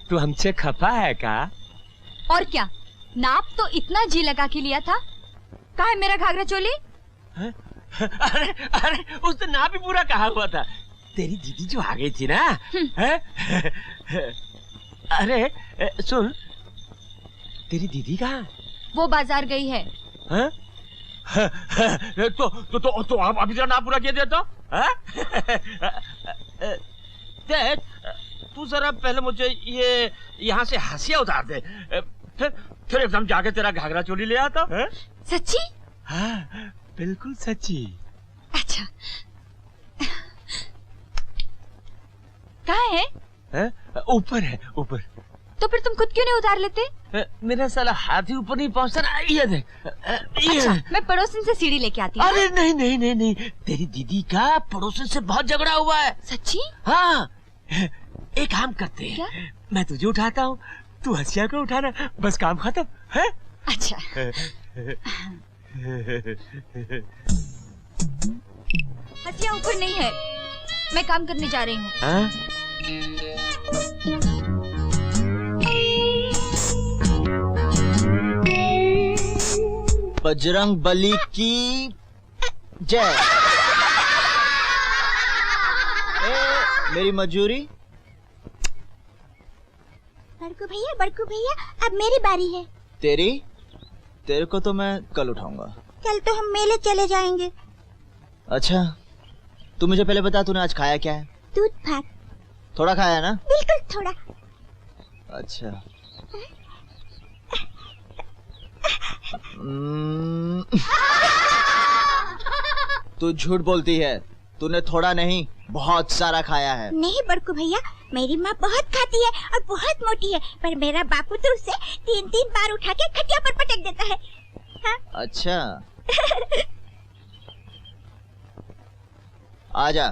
तू हमसे खफा है का? और क्या, नाप तो इतना जी लगा के लिया था। कहाँ है मेरा घाघरा चोली? अरे अरे उसने नाप भी पूरा कहा हुआ था। तेरी दीदी जो आ गई थी ना, अरे सुन, तेरी दीदी कहाँ? वो बाजार गई है। तो आप अभी जरा नाप पूरा किया देता। देख, तू जरा पहले मुझे ये यहाँ से हंसिया उतार दे, फिर एकदम जाके तेरा घाघरा चोली ले आता। सच्ची? हाँ बिल्कुल सच्ची। अच्छा कहाँ है? ऊपर है, ऊपर। तो फिर तुम खुद क्यों नहीं उतार लेते? मेरा साला हाथ ही ऊपर नहीं पहुंचता ना। ये देख। अच्छा, मैं पड़ोसन से सीढ़ी लेके आती हूँ। अरे नहीं नहीं नहीं नहीं, तेरी दीदी का पड़ोसन से बहुत झगड़ा हुआ है। सच्ची? हाँ, एक काम करते हैं। क्या? मैं तुझे उठाता हूँ, तू हंसिया को उठाना, बस काम खत्म है। अच्छा। हंसिया ऊपर नहीं है, मैं काम करने जा रही हूँ। बजरंग बली की जय। मेरी मजूरी। बड़कू भैया अब मेरी बारी है। तेरे को तो मैं कल उठाऊंगा। कल तो हम मेले चले जाएंगे। अच्छा, तू मुझे पहले बता, तूने आज खाया क्या है? दूध भात। थोड़ा खाया ना? बिल्कुल थोड़ा। अच्छा। तू झूठ बोलती है, तूने थोड़ा नहीं बहुत सारा खाया है। नहीं बड़कू भैया, मेरी माँ बहुत खाती है और बहुत मोटी है, पर मेरा बापू तो उसे 3-3 बार उठा के खटिया पर पटक देता है। हाँ? अच्छा आजा।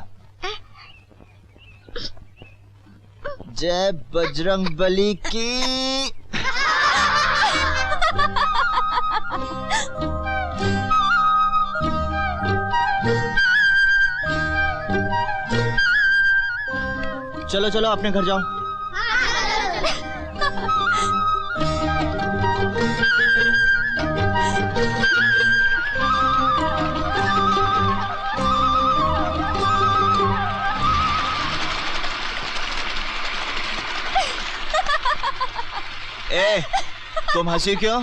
जय बजरंग बली की। चलो चलो अपने घर जाओ। ए, तुम हंसी क्यों?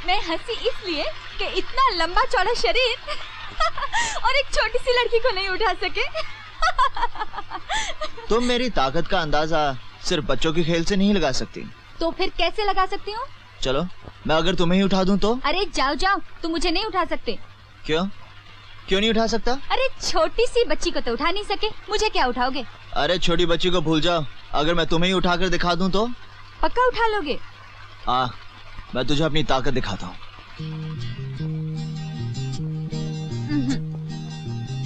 मैं हंसी इसलिए कि इतना लंबा चौड़ा शरीर और एक छोटी सी लड़की को नहीं उठा सके। तुम मेरी ताकत का अंदाजा सिर्फ बच्चों के खेल से नहीं लगा सकती। तो फिर कैसे लगा सकती हूँ? चलो मैं अगर तुम्हें ही उठा दूं तो? अरे जाओ जाओ, तुम मुझे नहीं उठा सकते। क्यों? क्यों नहीं उठा सकता? अरे छोटी सी बच्ची को तो उठा नहीं सके, मुझे क्या उठाओगे? अरे छोटी बच्ची को भूल जाओ, अगर मैं तुम्हें ही उठा कर दिखा दूं तो? पक्का उठा लोगे? मैं तुझे अपनी ताकत दिखाता हूँ।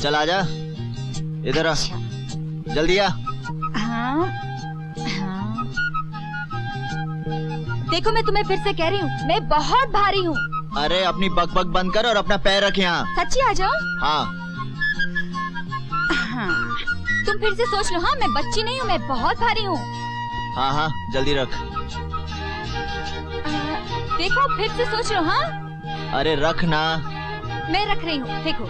चल आजा, इधर आ, जल्दी आ। हाँ, हाँ। देखो मैं तुम्हें फिर से कह रही हूँ, मैं बहुत भारी हूँ। अरे अपनी बकबक बंद कर और अपना पैर रख यहाँ। सच्ची आ जाओ। हाँ। हाँ। तुम फिर से सोच लो। हाँ, मैं बच्ची नहीं हूँ, मैं बहुत भारी हूँ। हाँ हाँ जल्दी रख। देखो फिर से सोच लो। हाँ अरे रख ना। मैं रख रही हूँ, देखो।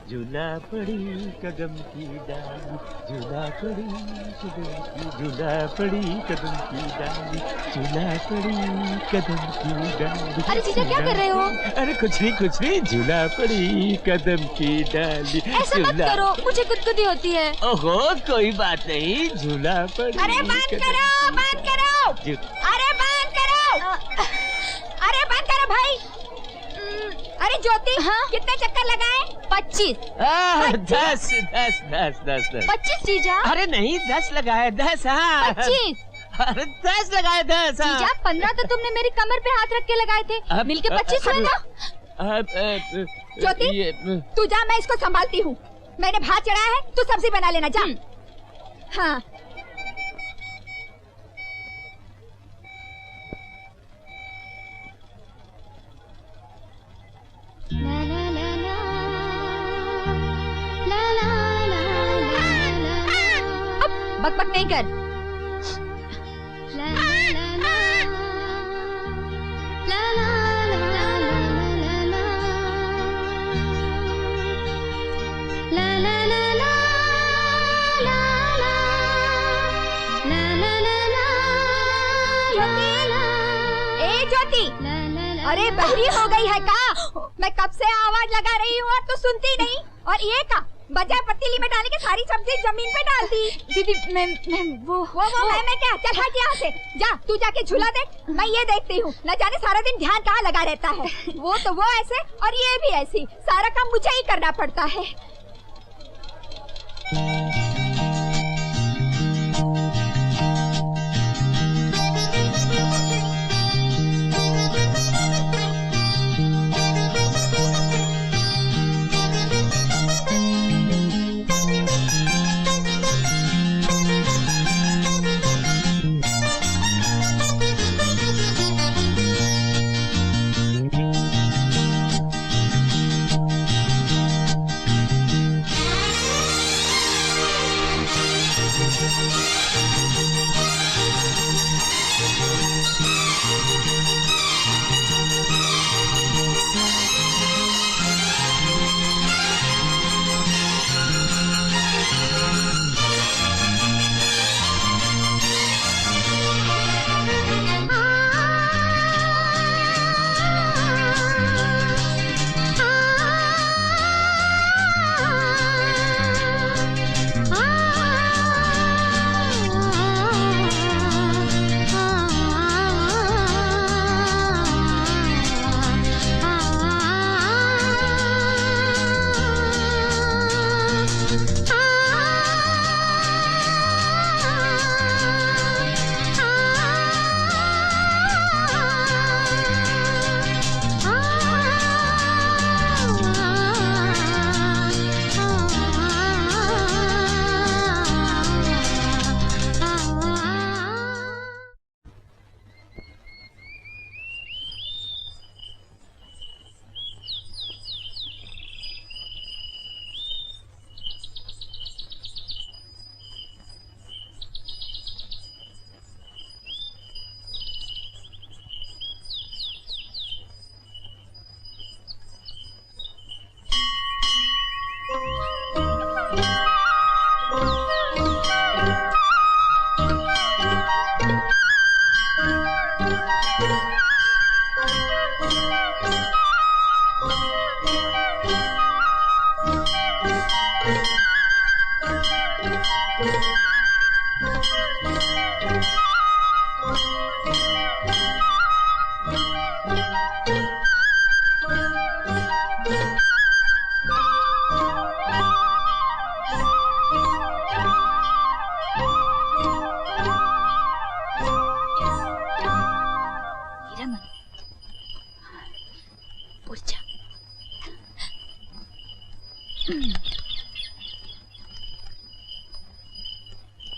झूला पड़ी कदम की डाली, झूला पड़ी कदम की, झूला पड़ी कदम की डाली, झूला पड़ी कदम की डाली। अरे जीजा क्या कर रहे हो? अरे कुछ नहीं, झूला पड़ी कदम की डाली। ऐसा मत करो, मुझे गुदगुदी होती है। ओहो कोई बात नहीं, झूला पड़ी। अरे बंद करो, बंद करो। अरे बंद करो, अरे बंद करो भाई। अरे ज्योति, हाँ? कितने चक्कर लगाए? 25। 10। 25 जीजा। अरे नहीं 10 लगाए, 10। हाँ 25। अरे 10 लगाए, 10। जीजा 15 तो तुमने मेरी कमर पे हाथ रख के लगाए थे, मिलके 25 हुए ना? ज्योति तू जा, मैं इसको संभालती हूँ। मैंने भात चढ़ाया है, तू सब्जी बना लेना, जा। हाँ बक बक नहीं कर। ज्योति, अरे बहरी हो गई है का? मैं कब से आवाज लगा रही हूँ और तू सुनती नहीं। और ये का बजाय पतीली में डालने के सारी सब्जी जमीन पे डाल दी। दीदी मैं वो मैं क्या? चल हट यहाँ से, जा तू जाके झूला देख, मैं ये देखती हूँ। न जाने सारा दिन ध्यान कहाँ लगा रहता है। वो तो वो ऐसे और ये भी ऐसी, सारा काम मुझे ही करना पड़ता है।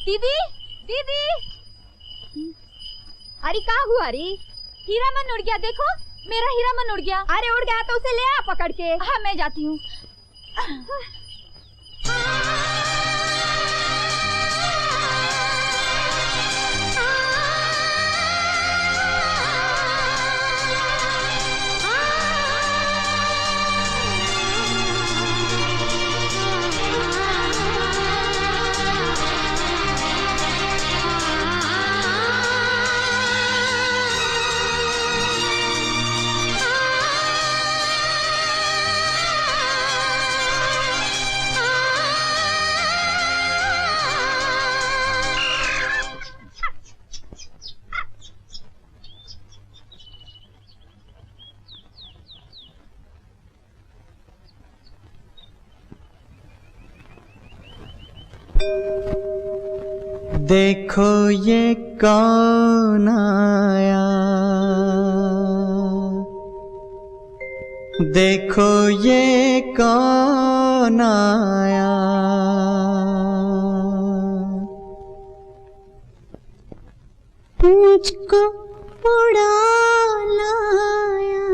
दीदी दीदी, अरे कहाँ हुआ रे? हीरा मन उड़ गया, देखो मेरा हीरा मन उड़ गया। अरे उड़ गया तो उसे ले आ पकड़ के। हाँ मैं जाती हूँ। देखो ये कौन आया, देखो ये कौन आया, मुझको उड़ा लाया,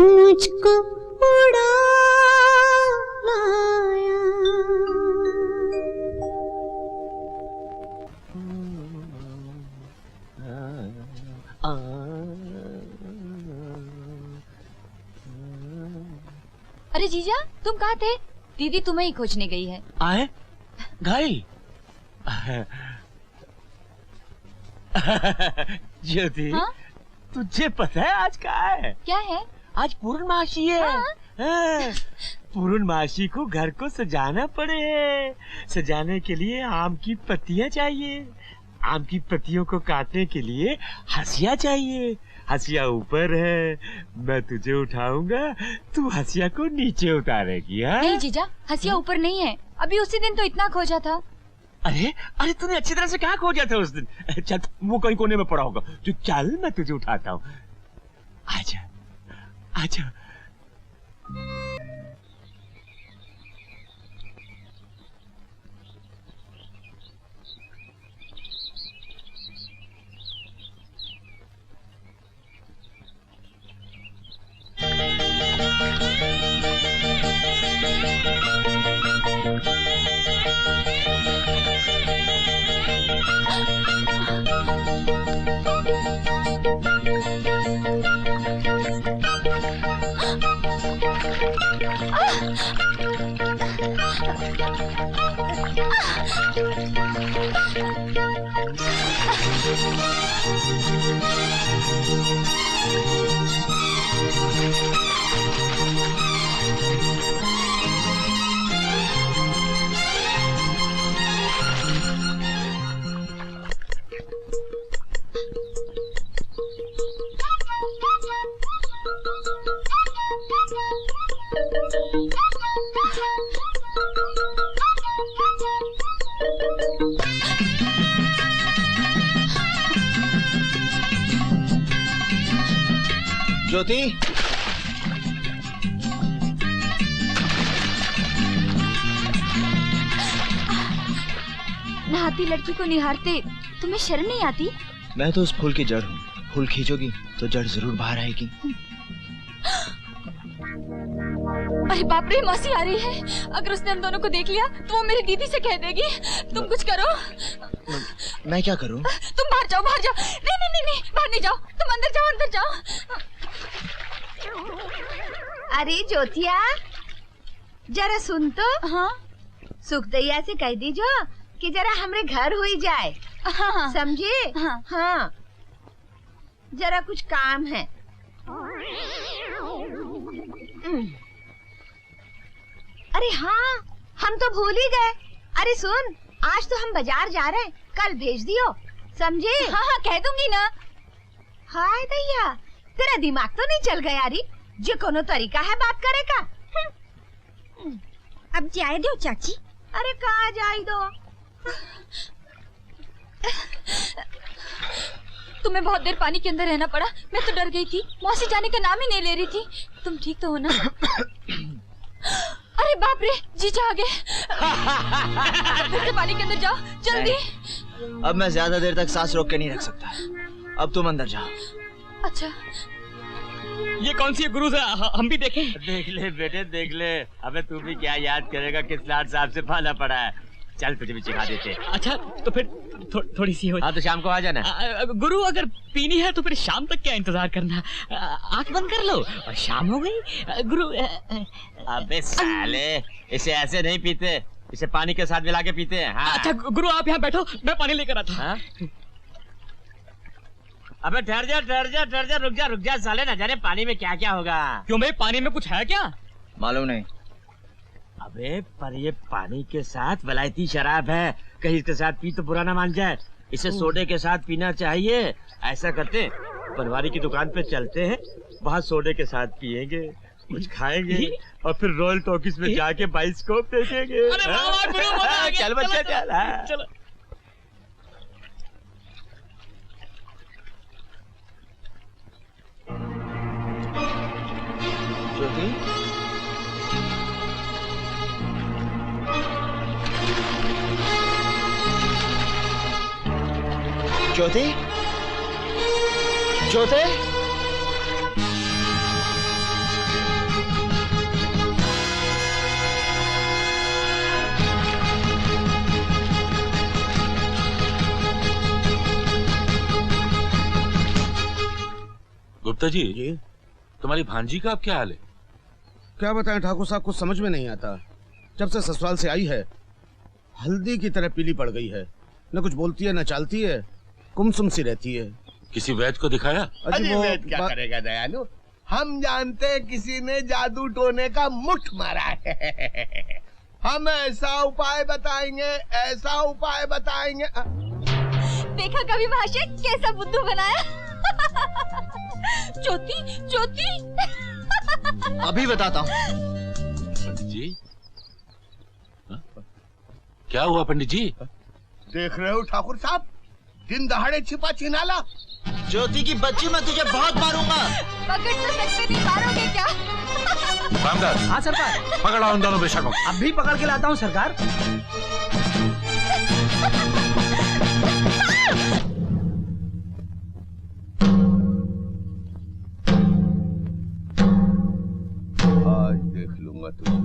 मुझको उड़ा लाया। अरे जीजा तुम कहाँ थे? दीदी तुम्हें ही खोजने गई है। आए गई? ज्योति, हाँ? तुझे पता है आज क्या है? क्या है? आज पूर्णमासी है। हाँ? पूर्णमासी को घर को सजाना पड़े। सजाने के लिए आम की पत्तियां चाहिए। आम की पत्तियों को काटने के लिए हंसिया चाहिए। हंसिया ऊपर है, मैं तुझे उठाऊंगा, तू हंसिया को नीचे उतारेगी। हाँ? नहीं जीजा, हंसिया ऊपर नहीं है। अभी उसी दिन तो इतना खोजा था। अरे अरे तूने अच्छी तरह से कहाँ खोजा था उस दिन? चल वो कहीं कोने में पड़ा होगा। तू चल, मैं तुझे उठाता हूँ। आजा आजा। ज्योति, नहाती लड़की को निहारते तुम्हें शर्म नहीं आती? मैं तो उस फूल की जड़ हूँ। फूल खींचोगी तो जड़ जरूर बाहर आएगी। अरे बाप रे, मौसी आ रही है। अगर उसने हम दोनों को देख लिया तो वो मेरी दीदी से कह देगी। तुम कुछ करो। मैं क्या करूँ? तुम बाहर जाओ, बाहर जाओ। नहीं नहीं नहीं नहीं, बाहर नहीं जाओ, तुम अंदर जाओ, अंदर जाओ। अरे ज्योतिया, जरा सुन तो। हाँ? सुखदैया से कह दीजो कि जरा हमरे घर हुई जाए। हाँ। समझे? हाँ। हाँ, जरा कुछ काम है। अरे हाँ, हम तो भूल ही गए। अरे सुन, आज तो हम बाजार जा रहे हैं, कल भेज दियो, समझे? हाँ हाँ कह दूंगी ना। हाय दैया, तेरा दिमाग तो नहीं चल गया री? जो कोनो तरीका है बात करे का? अब जाए दो चाची। अरे कहाँ जाए दो? तुम्हें बहुत देर पानी के अंदर रहना पड़ा। मैं तो डर गई थी, मौसी जाने का नाम ही नहीं ले रही थी। तुम ठीक तो हो ना? अरे बाप रे, जीजा आ गए। फिर से पानी के अंदर जाओ जल्दी। अब मैं ज्यादा देर तक सांस रोक के नहीं रख सकता। अब तुम अंदर जाओ। अच्छा, ये कौन सी है गुरु से हम भी देखें? देख ले बेटे देख ले। अबे तू भी क्या याद करेगा किस लाट साहब से पाला पड़ा है। चल तुझे भी सिखा देते। अच्छा तो फिर थोड़ी सी हो। हाँ तो शाम को आ जाना। गुरु अगर पीनी है तो फिर शाम तक क्या इंतजार करना? आंख बंद कर लो और शाम हो गई। गुरु अबे साले, इसे ऐसे नहीं पीते, इसे पानी के साथ मिला के पीते हैं। हाँ। अच्छा गुरु आप यहाँ बैठो, मैं पानी लेकर आता। हाँ? अबे ठहर जा, रुक जा साले, न जाने पानी में क्या क्या होगा। क्यों भाई, पानी में कुछ है क्या? मालूम नहीं। अबे पर ये पानी के साथ वलायती शराब है, कहीं इसके साथ पी तो बुरा ना मान जाए। इसे सोडे के साथ पीना चाहिए। ऐसा करते हैं, बनवारी की दुकान पे चलते हैं, वहाँ सोडे के साथ पियेंगे, कुछ खाएंगे और फिर रॉयल टॉकीज में जाके बाइस्कोप देखेंगे। अरे वाह वाह गुरु, मजा आ गया। चल बच्चा चल। चलो। ज्योति, ज्योति, ज्योति, गुप्ता जी, तुम्हारी भांजी का अब क्या हाल है? क्या बताएं ठाकुर साहब, कुछ समझ में नहीं आता। जब से ससुराल से आई है, हल्दी की तरह पीली पड़ गई है। न कुछ बोलती है न चालती है, गुमसुम सी रहती है। किसी वैद्य को दिखाया? अरे वैद्य क्या करेगा दयालु, हम जानते हैं किसी ने जादू टोने का मुठ मारा है। हम ऐसा उपाय बताएंगे, ऐसा उपाय बताएंगे। देखा कभी भाषा कैसा बुद्धू बनाया। ज्योति अभी बताता हूँ। पंडित जी, क्या हुआ पंडित जी? देख रहे हो ठाकुर साहब, दिन दहाड़े छिपा छिनाला। ज्योति की बच्ची, मैं तुझे बहुत मारूंगा। पकड़ तो सकते नहीं, मारोगे क्या? रामदास। हाँ सरकार। पकड़ा उन दोनों बेशकों। अब भी पकड़ के लाता हूँ सरकार। आज देख लूंगा तुझे।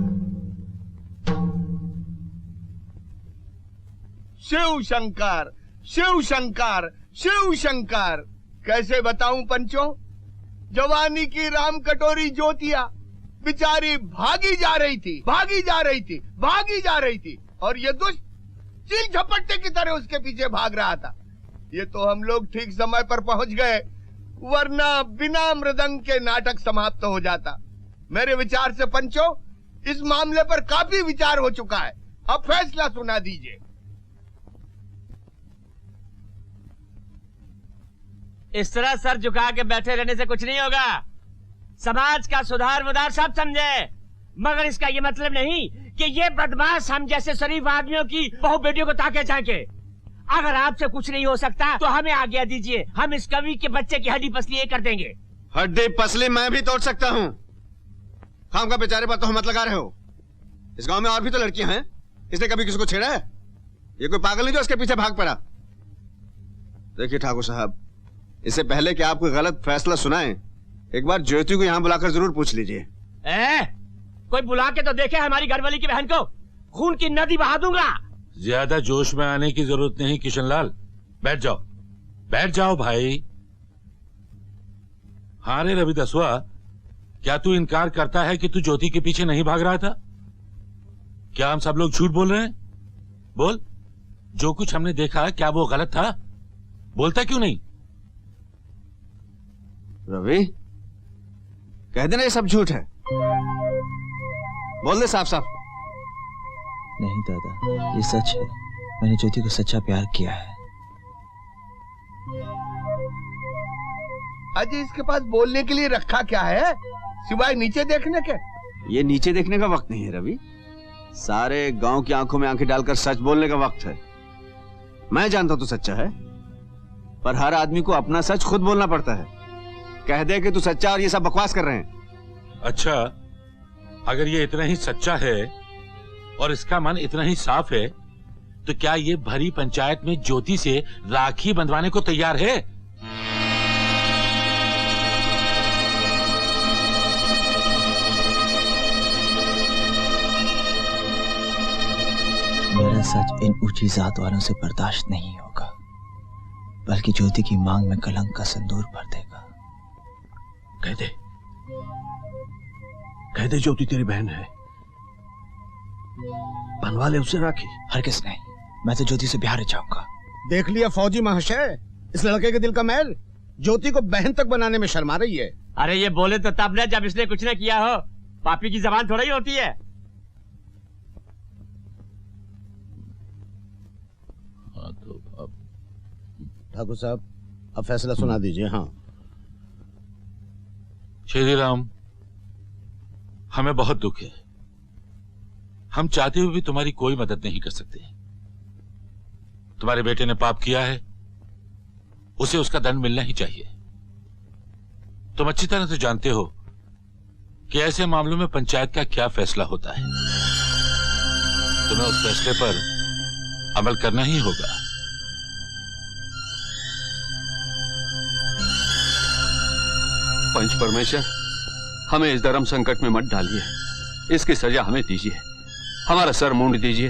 शिव शंकर, शिव शंकर, शिव शंकर। कैसे बताऊं पंचों, जवानी की राम कटोरी ज्योतिया बेचारी भागी जा रही थी और ये दुष्ट चील झपट्टे की तरह उसके पीछे भाग रहा था। ये तो हम लोग ठीक समय पर पहुंच गए, वरना बिना मृदंग के नाटक समाप्त हो जाता। मेरे विचार से पंचों, इस मामले पर काफी विचार हो चुका है, अब फैसला सुना दीजिए। इस तरह सर झुका के बैठे रहने से कुछ नहीं होगा। समाज का सुधार वुधार सब समझे, मगर इसका ये मतलब नहीं कि ये बदमाश हम जैसे शरीफ आदमियों की बहु बेटियों को ताके झांके। अगर आपसे कुछ नहीं हो सकता तो हमें आज्ञा दीजिए, हम इस कवि के बच्चे की हड्डी पसली ये कर देंगे। हड्डी पसली मैं भी तोड़ सकता हूँ। खाम का बेचारे पर तो मत लगा रहे हो। इस गांव में और भी तो लड़कियां हैं, इसने कभी किसी को छेड़ा है? ये कोई पागल नहीं जो इसके पीछे भाग पड़ा। देखिए ठाकुर साहब, इससे पहले कि आप कोई गलत फैसला सुनाएं, एक बार ज्योति को यहाँ बुलाकर जरूर पूछ लीजिए। कोई बुला के तो देखे हमारी घरवाली की बहन को, खून की नदी बहा दूंगा। ज्यादा जोश में आने की जरूरत नहीं किशनलाल, बैठ जाओ भाई। हाँ रे रवि दसवा, क्या तू इनकार करता है कि तू ज्योति के पीछे नहीं भाग रहा था? क्या हम सब लोग झूठ बोल रहे हैं? बोल, जो कुछ हमने देखा क्या वो गलत था? बोलता क्यों नहीं? रवि, कह देना ये सब झूठ है। बोल दे साफ साफ। नहीं दादा, ये सच है। मैंने ज्योति को सच्चा प्यार किया है। अजय इसके पास बोलने के लिए रखा क्या है सिवाय नीचे देखने के? ये नीचे देखने का वक्त नहीं है रवि, सारे गांव की आंखों में आंखें डालकर सच बोलने का वक्त है। मैं जानता तू सच्चा है, पर हर आदमी को अपना सच खुद बोलना पड़ता है। कह दे कि तू सच्चा और ये सब बकवास कर रहे हैं। अच्छा, अगर ये इतना ही सच्चा है और इसका मन इतना ही साफ है, तो क्या ये भरी पंचायत में ज्योति से राखी बंधवाने को तैयार है? मेरा सच इन ऊंची जात वालों से बर्दाश्त नहीं होगा, बल्कि ज्योति की मांग में कलंक का संदूर भर देगा। कह दे ज्योति तेरी बहन है, बनवा ले उससे राखी। हरगिज़ नहीं, मैं तो ज्योति से ब्याह रचाऊंगा। देख लिया फौजी महाशय, इस लड़के के दिल का मैल ज्योति को बहन तक बनाने में शर्मा रही है। अरे ये बोले तो तब ना जब इसने कुछ न किया हो। पापी की जबान थोड़ा ही होती है। ठाकुर साहब, अब फैसला सुना दीजिए। हाँ श्री राम, हमें बहुत दुख है। हम चाहते हुए भी तुम्हारी कोई मदद नहीं कर सकते। तुम्हारे बेटे ने पाप किया है, उसे उसका दंड मिलना ही चाहिए। तुम अच्छी तरह से जानते हो कि ऐसे मामलों में पंचायत का क्या फैसला होता है। तुम्हें उस फैसले पर अमल करना ही होगा। पंच परमेश्वर, हमें इस धर्म संकट में मत डालिए। इसकी सजा हमें दीजिए। हमारा सर मूंड दीजिए,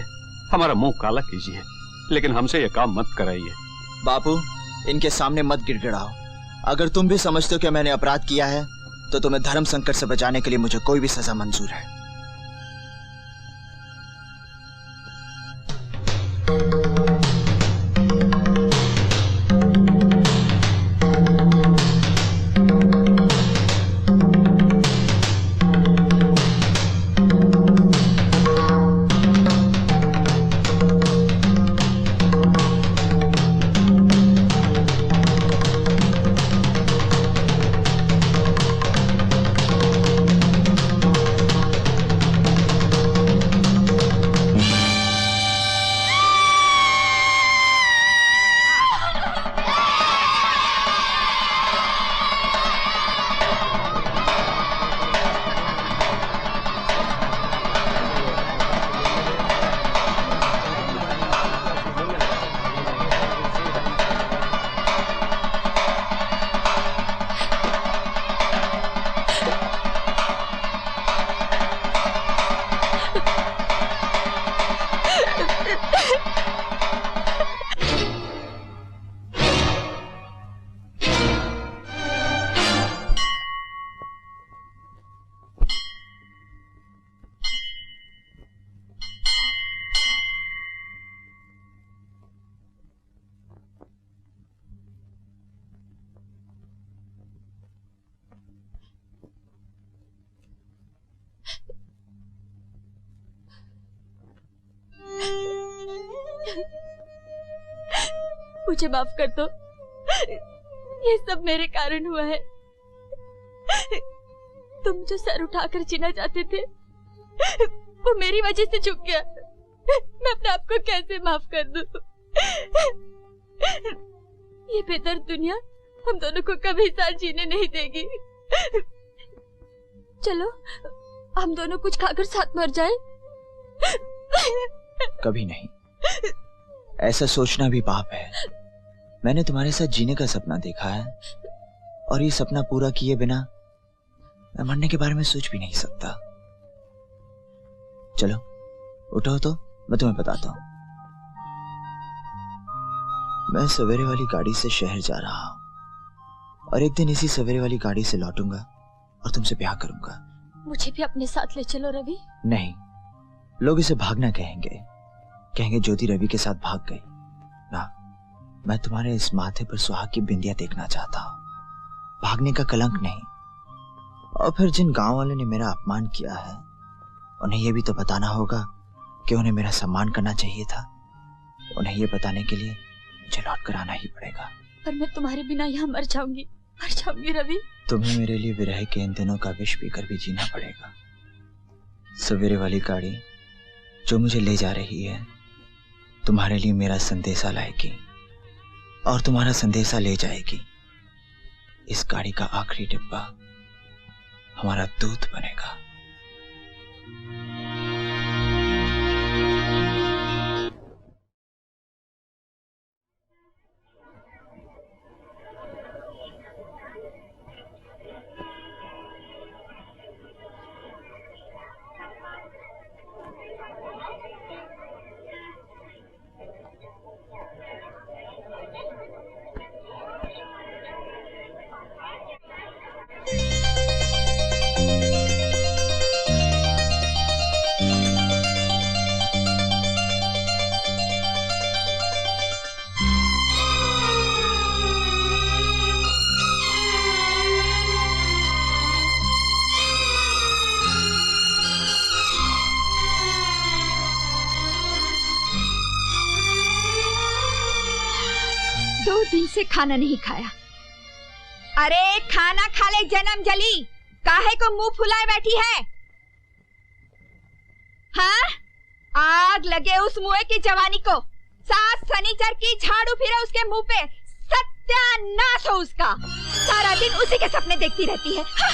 हमारा मुंह काला कीजिए, लेकिन हमसे यह काम मत कराइए। बापू, इनके सामने मत गिड़गिड़ाओ। अगर तुम भी समझते हो कि मैंने अपराध किया है, तो तुम्हें धर्म संकट से बचाने के लिए मुझे कोई भी सजा मंजूर है। मुझे माफ कर दो, ये सब मेरे कारण हुआ है। तुम जो सर उठाकर जीना चाहते थे, वो मेरी वजह से झुक गया। मैं अपने आप को कैसे माफ कर दूं? ये बेदर्द दुनिया हम दोनों को कभी साथ जीने नहीं देगी। चलो हम दोनों कुछ खाकर साथ मर जाए। कभी नहीं, ऐसा सोचना भी पाप है। मैंने तुम्हारे साथ जीने का सपना देखा है, और ये सपना पूरा किए बिना मैं मरने के बारे में सोच भी नहीं सकता। चलो उठो तो मैं तुम्हें बताता हूं। मैं सवेरे वाली गाड़ी से शहर जा रहा हूं, और एक दिन इसी सवेरे वाली गाड़ी से लौटूंगा और तुमसे ब्याह करूंगा। मुझे भी अपने साथ ले चलो रवि। नहीं, लोग इसे भागना कहेंगे, कहेंगे ज्योति रवि के साथ भाग गई ना। मैं तुम्हारे इस माथे पर सुहाग की बिंदिया देखना चाहता हूं, भागने का कलंक नहीं। और फिर जिन गांव वालों ने मेरा अपमान किया है, उन्हें यह भी तो बताना होगा कि उन्हें मेरा सम्मान करना चाहिए था, उन्हें ये बताने के लिए मुझे लौट कर आना ही पड़ेगा। पर मैं तुम्हारे बिना यहाँ मर जाऊंगी रवि। तुम्हें मेरे लिए विरह के इन दिनों का विष पीकर भी जीना पड़ेगा। सवेरे वाली गाड़ी जो मुझे ले जा रही है तुम्हारे लिए मेरा संदेशा लाएगी और तुम्हारा संदेशा ले जाएगी। इस गाड़ी का आखिरी डिब्बा हमारा दूत बनेगा। दिन से खाना नहीं खाया। अरे खाना खा ले जन्म जली, काहे को मुंह फुलाए बैठी है? हाँ, आग लगे उस मुए की जवानी को। सात शनिचर की झाड़ू फिरे उसके मुंह पे, सत्यानाश हो उसका। सारा दिन उसी के सपने देखती रहती है। हाँ।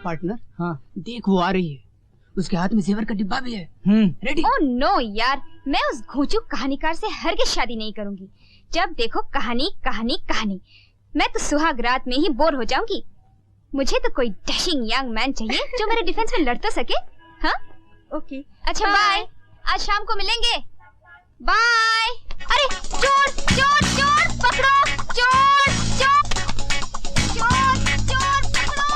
पार्टनर, हाँ देख वो आ रही है, उसके हाथ में जेवर का डिब्बा भी है। रेडी? ओह नो यार, मैं उस घोंचू कहानीकार से हरगिज़ शादी नहीं करूंगी। जब देखो कहानी कहानी कहानी, मैं तो सुहाग रात में ही बोर हो जाऊंगी। मुझे तो कोई डैशिंग यंग मैन चाहिए जो मेरे डिफेंस में लड़ तो सके। हाँ ओके, अच्छा बाय, आज शाम को मिलेंगे। बाय। अरे चोर चोर चोर पकड़ो, चोर चोर चोर चोर पकड़ो,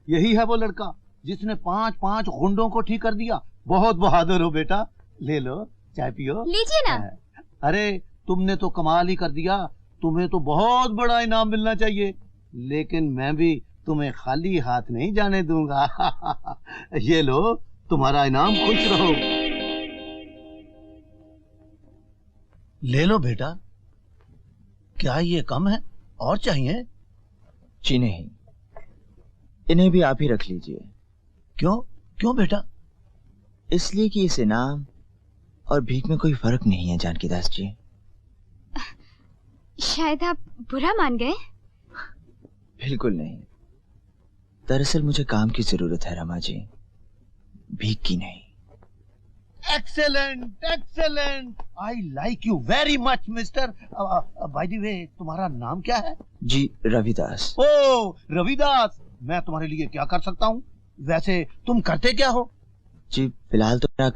यही है वो लड़का जिसने 5 गुंडों को ठीक कर दिया। बहुत बहादुर हो बेटा, ले लो चाय पियो। लीजिए ना। अरे तुमने तो कमाल ही कर दिया, तुम्हें तो बहुत बड़ा इनाम मिलना चाहिए, लेकिन मैं भी तुम्हें खाली हाथ नहीं जाने दूंगा। ये लो तुम्हारा इनाम, खुश रहो। ले लो बेटा। क्या ये कम है, और चाहिए? जी नहीं, इन्हें भी आप ही रख लीजिए। क्यों क्यों बेटा? इसलिए कि इस इनाम और भीख में कोई फर्क नहीं है जानकी दास जी। शायद आप बुरा मान गए। बिल्कुल नहीं, दरअसल मुझे काम की जरूरत है रमा जी, भीख की नहीं। Excellent excellent, I like you very much mister. By the way, तुम्हारा नाम क्या है? जी रविदास। ओ रविदास, मैं तुम्हारे लिए क्या कर सकता हूँ? वैसे तुम करते क्या हो? जी फिलहाल तो मेरा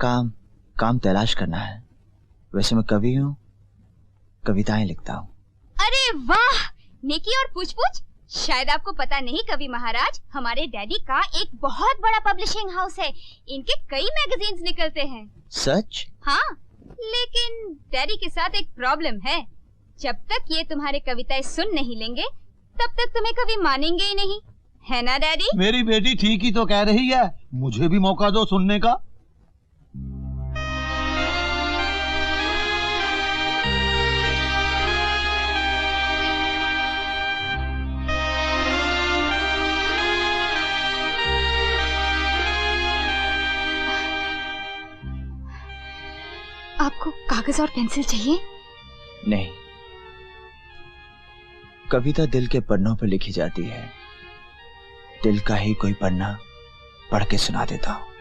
काम तलाश करना है। वैसे मैं कवि हूँ, कविताएं लिखता हूँ। अरे वाह, नेकी और पूछ-पूछ। शायद आपको पता नहीं कवि महाराज, हमारे डैडी का एक बहुत बड़ा पब्लिशिंग हाउस है, इनके कई मैगजीन्स निकलते हैं। सच? हाँ, लेकिन डैडी के साथ एक प्रॉब्लम है। जब तक ये तुम्हारे कविताएं सुन नहीं लेंगे, तब तक तुम्हें कभी मानेंगे ही नहीं, है ना डैडी? मेरी बेटी ठीक ही तो कह रही है, मुझे भी मौका दो सुनने का। आपको कागज और पेंसिल चाहिए? नहीं, कविता दिल के पन्नों पर लिखी जाती है, दिल का ही कोई पन्ना पढ़ के सुना देता हूं।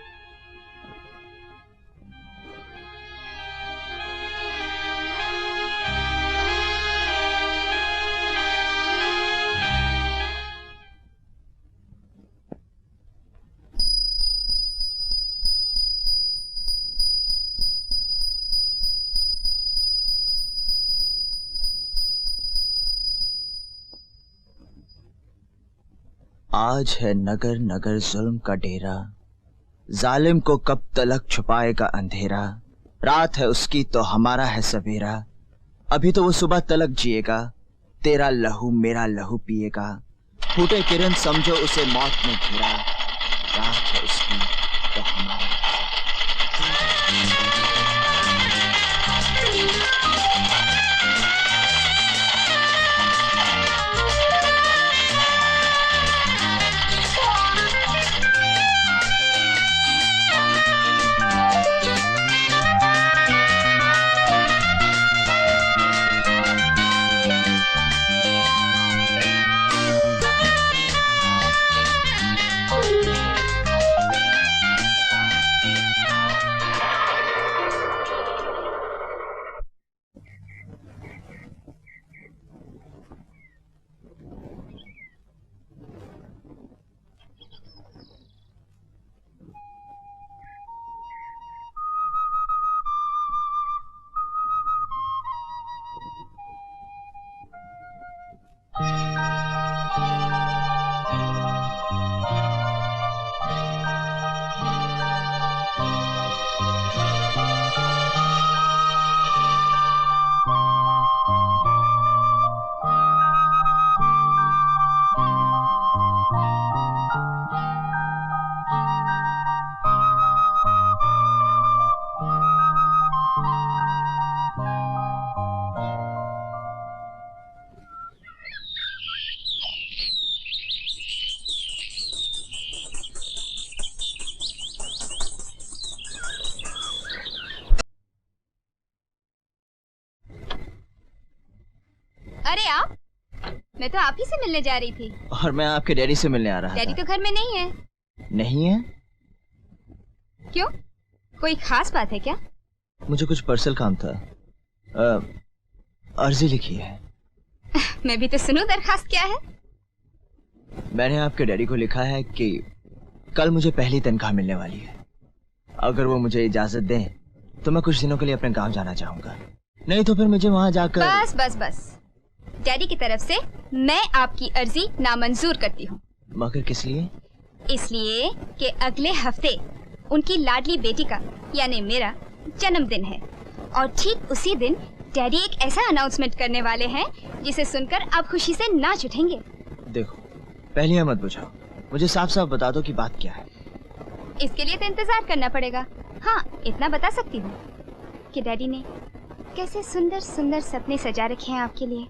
आज है नगर नगर जुल्म का डेरा, जालिम को कब तलक छुपाएगा अंधेरा। रात है उसकी तो हमारा है सवेरा, अभी तो वो सुबह तलक जिएगा, तेरा लहू मेरा लहू पिएगा। फूटे किरण समझो उसे मौत में घिरा, रात है उसकी तो हमारा। मैं तो आप ही से मिलने जा रही थी। और मैं आपके डैडी से मिलने आ रहा डैडी था। तो घर में नहीं है। नहीं है? क्यों? कोई खास बात है क्या? मुझे कुछ पर्सनल काम था। अर्जी लिखी है। मैं भी तो सुनूं दरखास्त क्या है? मैंने आपके डैडी को लिखा है कि कल मुझे पहली तनख्वाह मिलने वाली है। अगर वो मुझे इजाजत दें तो मैं कुछ दिनों के लिए अपने गांव जाना चाहूंगा, नहीं तो फिर मुझे वहां जाकर। बस बस बस, डैडी की तरफ से मैं आपकी अर्जी नामंजूर करती हूँ। मगर किस लिए? इसलिए कि अगले हफ्ते उनकी लाडली बेटी का यानी मेरा जन्मदिन है और ठीक उसी दिन डैडी एक ऐसा अनाउंसमेंट करने वाले हैं जिसे सुनकर आप खुशी से नाच उठेंगे। देखो, पहले मत बुझाओ, मुझे साफ साफ बता दो कि बात क्या है। इसके लिए तो इंतजार करना पड़ेगा। हाँ, इतना बता सकती हूँ कि डैडी ने कैसे सुंदर सुंदर सपने सजा रखे हैं आपके लिए।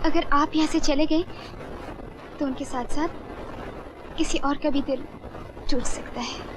अगर आप यहाँ से चले गए तो उनके साथ साथ किसी और का भी दिल टूट सकता है।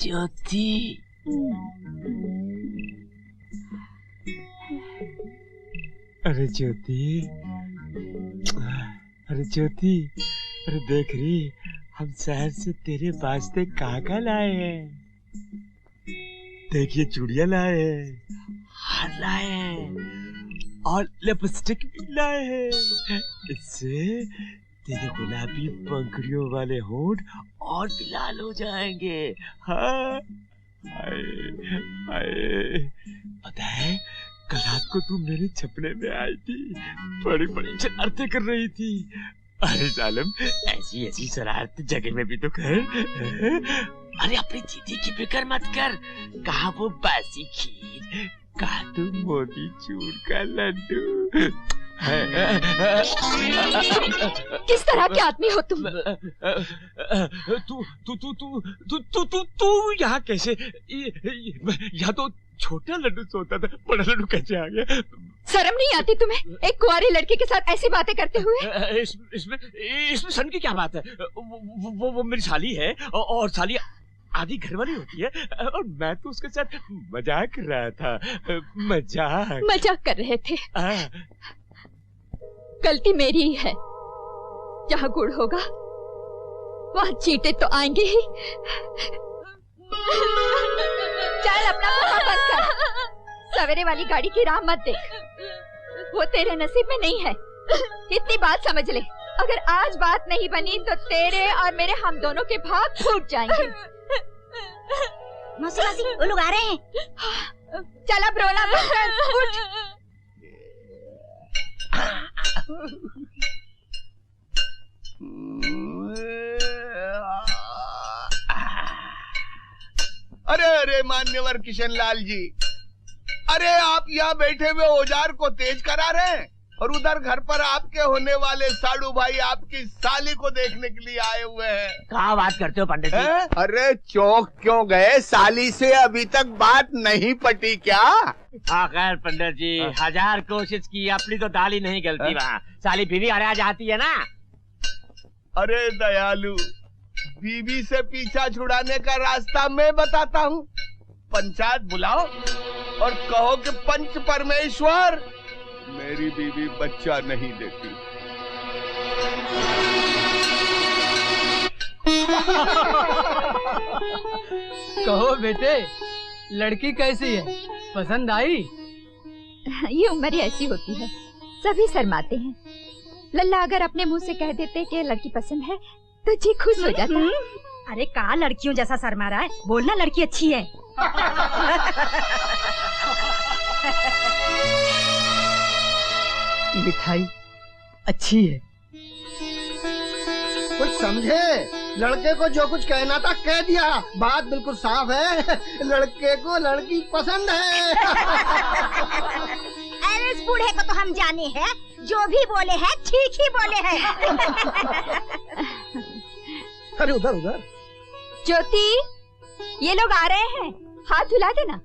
ज्योति, अरे ज्योति, अरे ज्योति, अरे देख रही, हम शहर से तेरे वास्ते काका लाए हैं। देखिए चूड़ियां लाए हैं, हार लाए हैं और लिपस्टिक भी लाए हैं। इससे तेरे गुलाबी पंखुड़ियों वाले होंठ और भी लाल हो जाएंगे। हाँ, हाय, हाय। पता है, कल रात को तू मेरे छपने में आई थी, बड़ी बड़ी शरारतें कर रही थी। अरे जालिम, ऐसी ऐसी शरारत जगह में भी तो कर। अरे अपनी दीदी की फिक्र मत कर, कहा वो बासी खीर, कहा तू मोती चूर का लड्डू। किस तरह के आदमी हो तुम? तू यहाँ कैसे? यहाँ तो छोटा लड्डू सोता था, बड़ा लड्डू कैसे आ गया? शर्म नहीं आती तुम्हें एक कुंवारी लड़की के साथ ऐसी बातें करते हुए? इसमें शर्म की क्या बात है? वो मेरी साली है और साली आधी घर वाली होती है और मैं तो उसके साथ मजाक कर रहा था। मजाक कर रहे थे? गलती मेरी ही है। जहाँ गुड़ होगा वहाँ चींटे तो आएंगे ही। चल अपना मुंह बंद कर, सवेरे वाली गाड़ी की राह मत देख, वो तेरे नसीब में नहीं है। इतनी बात समझ ले, अगर आज बात नहीं बनी तो तेरे और मेरे हम दोनों के भाग फूट जाएंगे। मौसी मौसी, वो लोग आ रहे हैं। चल अब रोना बंद कर, उठ। अरे अरे मान्यवर किशन लाल जी, अरे आप यहाँ बैठे हुए औजार को तेज करा रहे हैं और उधर घर पर आपके होने वाले साड़ू भाई आपकी साली को देखने के लिए आए हुए हैं। क्या बात करते हो पंडित जी? अरे चौंक क्यों गए? साली से अभी तक बात नहीं पटी क्या? हाँ खैर पंडित जी, 1000 कोशिश की, अपनी तो दाल ही नहीं गलती। वहाँ साली बीवी आ जाती है ना। अरे दयालु, बीवी से पीछा छुड़ाने का रास्ता मैं बताता हूँ। पंचायत बुलाओ और कहो कि पंच परमेश्वर मेरी बीवी बच्चा नहीं देती। कहो बेटे, लड़की कैसी है, पसंद आई? ये उम्र ही ऐसी होती है, सभी शर्माते हैं। लल्ला अगर अपने मुंह से कह देते कि लड़की पसंद है तो जी खुश हो जाता। अरे कहाँ लड़कियों जैसा शर्मा रहा है, बोलना लड़की अच्छी है। मिठाई अच्छी है, कुछ समझे? लड़के को जो कुछ कहना था कह दिया। बात बिल्कुल साफ है, लड़के को लड़की पसंद है। अरे इस बूढ़े को तो हम जाने हैं, जो भी बोले हैं ठीक ही बोले हैं। अरे उधर उधर। ज्योति, ये लोग आ रहे हैं, हाथ धुला देना।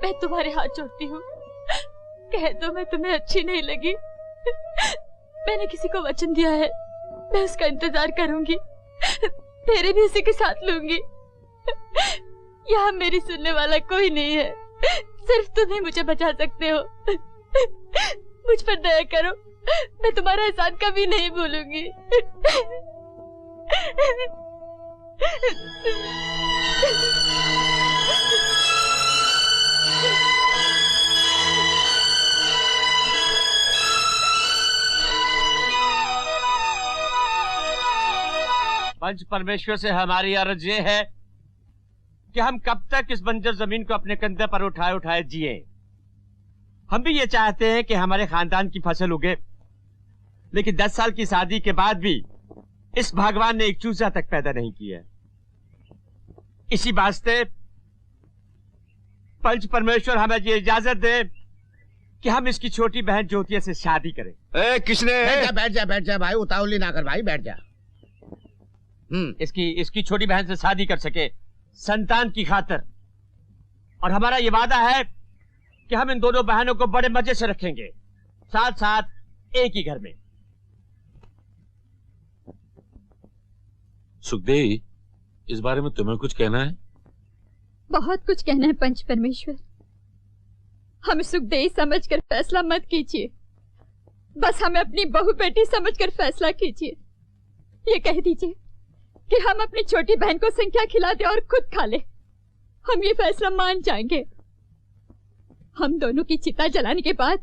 मैं तुम्हारे हाथ जोड़ती हूँ, कह दो मैं तुम्हें अच्छी नहीं लगी। मैंने किसी को वचन दिया है, मैं उसका इंतजार करूंगी, तेरे भी उसी के साथ लूंगी। यहाँ मेरी सुनने वाला कोई नहीं है, सिर्फ तुम ही मुझे बचा सकते हो। मुझ पर दया करो, मैं तुम्हारा एहसान कभी नहीं भूलूंगी। पंच परमेश्वर से हमारी अर्ज ये है कि हम कब तक इस बंजर जमीन को अपने कंधे पर उठाए उठाए जिए। हम भी ये चाहते हैं कि हमारे खानदान की फसल उगे, लेकिन 10 साल की शादी के बाद भी इस भगवान ने एक चूजा तक पैदा नहीं किया। इसी वास्ते पंच परमेश्वर हमें ये इजाजत दे कि हम इसकी छोटी बहन ज्योतिया से शादी करें। किसने? बैठ जा भाई, उतावली ना कर भाई, बैठ जा। इसकी छोटी बहन से शादी कर सके संतान की खातिर, और हमारा ये वादा है कि हम इन दोनों बहनों को बड़े मजे से रखेंगे, साथ साथ एक ही घर में। सुखदेव, इस बारे में तुम्हें कुछ कहना है? बहुत कुछ कहना है पंच परमेश्वर। हमें सुखदेव समझकर फैसला मत कीजिए, बस हमें अपनी बहू बेटी समझकर फैसला कीजिए। ये कह दीजिए कि हम अपनी छोटी बहन को संख्या खिला दे और खुद खा ले, हम ये फैसला मान जाएंगे। हम दोनों की चिता जलाने के बाद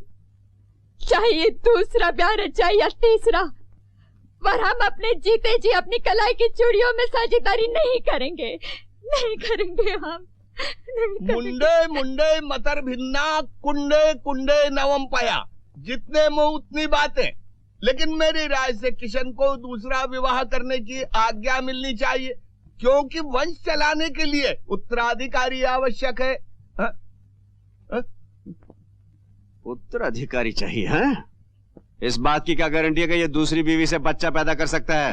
चाहे ये दूसरा ब्याह रचाए या तीसरा, पर हम अपने जीते जी अपनी कलाई की चूड़ियों में साझेदारी नहीं करेंगे, नहीं करेंगे हम। मुंडे मुंडे मतर भिन्ना, कुंडे कुंडे नवम पाया। जितने मुंह उतनी बातें। लेकिन मेरी राय से किशन को दूसरा विवाह करने की आज्ञा मिलनी चाहिए, क्योंकि वंश चलाने के लिए उत्तराधिकारी आवश्यक है। उत्तराधिकारी चाहिए? हाँ? इस बात की क्या गारंटी है कि ये दूसरी बीवी से बच्चा पैदा कर सकता है?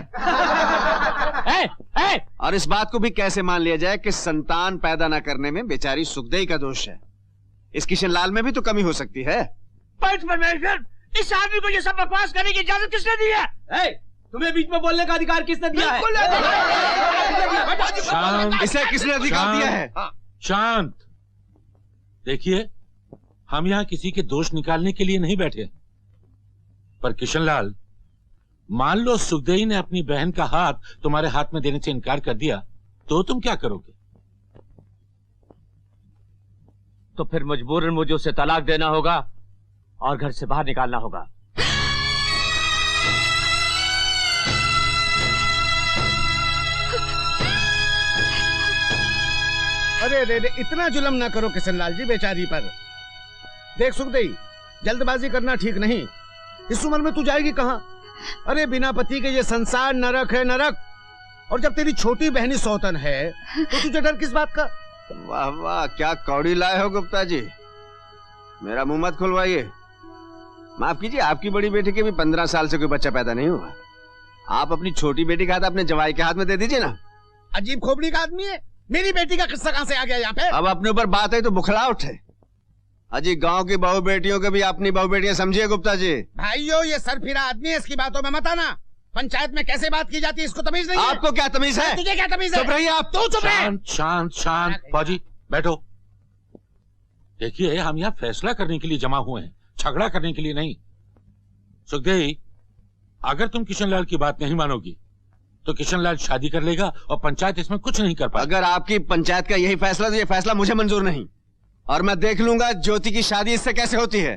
और इस बात को भी कैसे मान लिया जाए कि संतान पैदा न करने में बेचारी सुखदेई का दोष है? इस किशन लाल में भी तो कमी हो सकती है। पंच परमेश्वर, इस आदमी को ये सब बकवास करने की इजाजत किसने दी है? तुम्हें बीच में बोलने का अधिकार किसने दिया है? शांत। इसे किसने अधिकार दिया है? शांत। देखिए, हम यहाँ किसी के दोष निकालने के लिए नहीं बैठे, पर किशनलाल, मान लो सुखदेई ने अपनी बहन का हाथ तुम्हारे हाथ में देने से इनकार कर दिया, तो तुम क्या करोगे? तो फिर मजबूरन मुझे उसे तलाक देना होगा और घर से बाहर निकालना होगा। अरे रे रे, इतना जुल्म ना करो किशनलाल जी बेचारी पर। देख सुखदेई, जल्दबाजी करना ठीक नहीं। इस उम्र में तू जाएगी कहाँ? अरे बिना पति के ये संसार नरक है, नरक। और जब तेरी छोटी बहनी सौतन है तो तुझे डर किस बात का? वाह वाह, क्या कौड़ी लाए हो गुप्ता जी। मेरा मुंह मत खुलवाइए। माफ कीजिए, आपकी बड़ी बेटी के भी 15 साल से कोई बच्चा पैदा नहीं हुआ। आप अपनी छोटी बेटी का हाथ अपने जवाई के हाथ में दे दीजिए ना। अजीब खोपड़ी का आदमी है। मेरी बेटी का किस्सा कहां से आ गया यहाँ पे? अब अपने ऊपर बात है तो बुखला उठे। अजी, गांव की बहू बेटियों के भी अपनी बहू बेटियां समझिए गुप्ता जी। भाइयों, ये सरफिरा आदमी है, इसकी बातों में मत आना। पंचायत में कैसे बात की जाती है इसको तमीज नहीं है। आपको क्या तमीज है? तुझे क्या तमीज है? चुप रहिए आप। तू चुप रह। शांत शांत शांत। फौजी बैठो। देखिए, हम यहाँ फैसला करने के लिए जमा हुए हैं, झगड़ा करने के लिए नहीं। सुखदेई, अगर तुम किशनलाल की बात नहीं मानोगी तो किशनलाल शादी कर लेगा और पंचायत इसमें कुछ नहीं कर पाएगी। अगर आपकी पंचायत का यही फैसला, तो ये फैसला मुझे मंजूर नहीं, और मैं देख लूंगा ज्योति की शादी इससे कैसे होती है।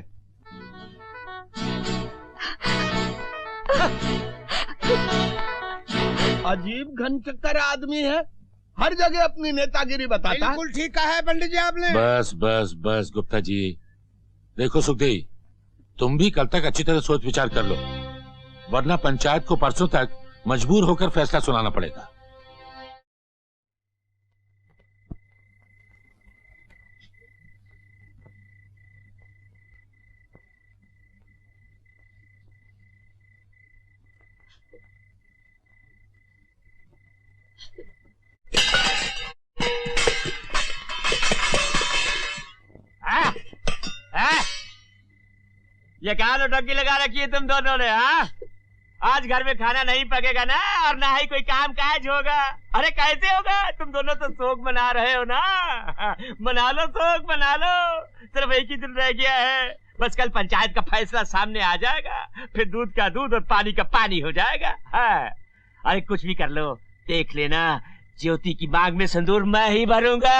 अजीब घनचक्कर आदमी है, हर जगह अपनी नेतागिरी बताता है। बिल्कुल ठीक कहा है पंडित जी आपने। बस बस बस गुप्ता जी, देखो सुखदेव, तुम भी कल तक अच्छी तरह सोच विचार कर लो, वरना पंचायत को परसों तक मजबूर होकर फैसला सुनाना पड़ेगा। ये कहाँ नौटंकी लगा रखी है तुम दोनों ने? आज घर में खाना नहीं पकेगा ना, और ना ही कोई काम काज होगा। अरे कैसे होगा? तुम दोनों तो शोक मना रहे हो ना। मना लो, शोक मना लो, सिर्फ एक ही दिन रह गया है। बस कल पंचायत का फैसला सामने आ जाएगा, फिर दूध का दूध और पानी का पानी हो जाएगा। अरे कुछ भी कर लो, देख लेना ज्योति की मांग में सिंदूर मैं ही भरूंगा।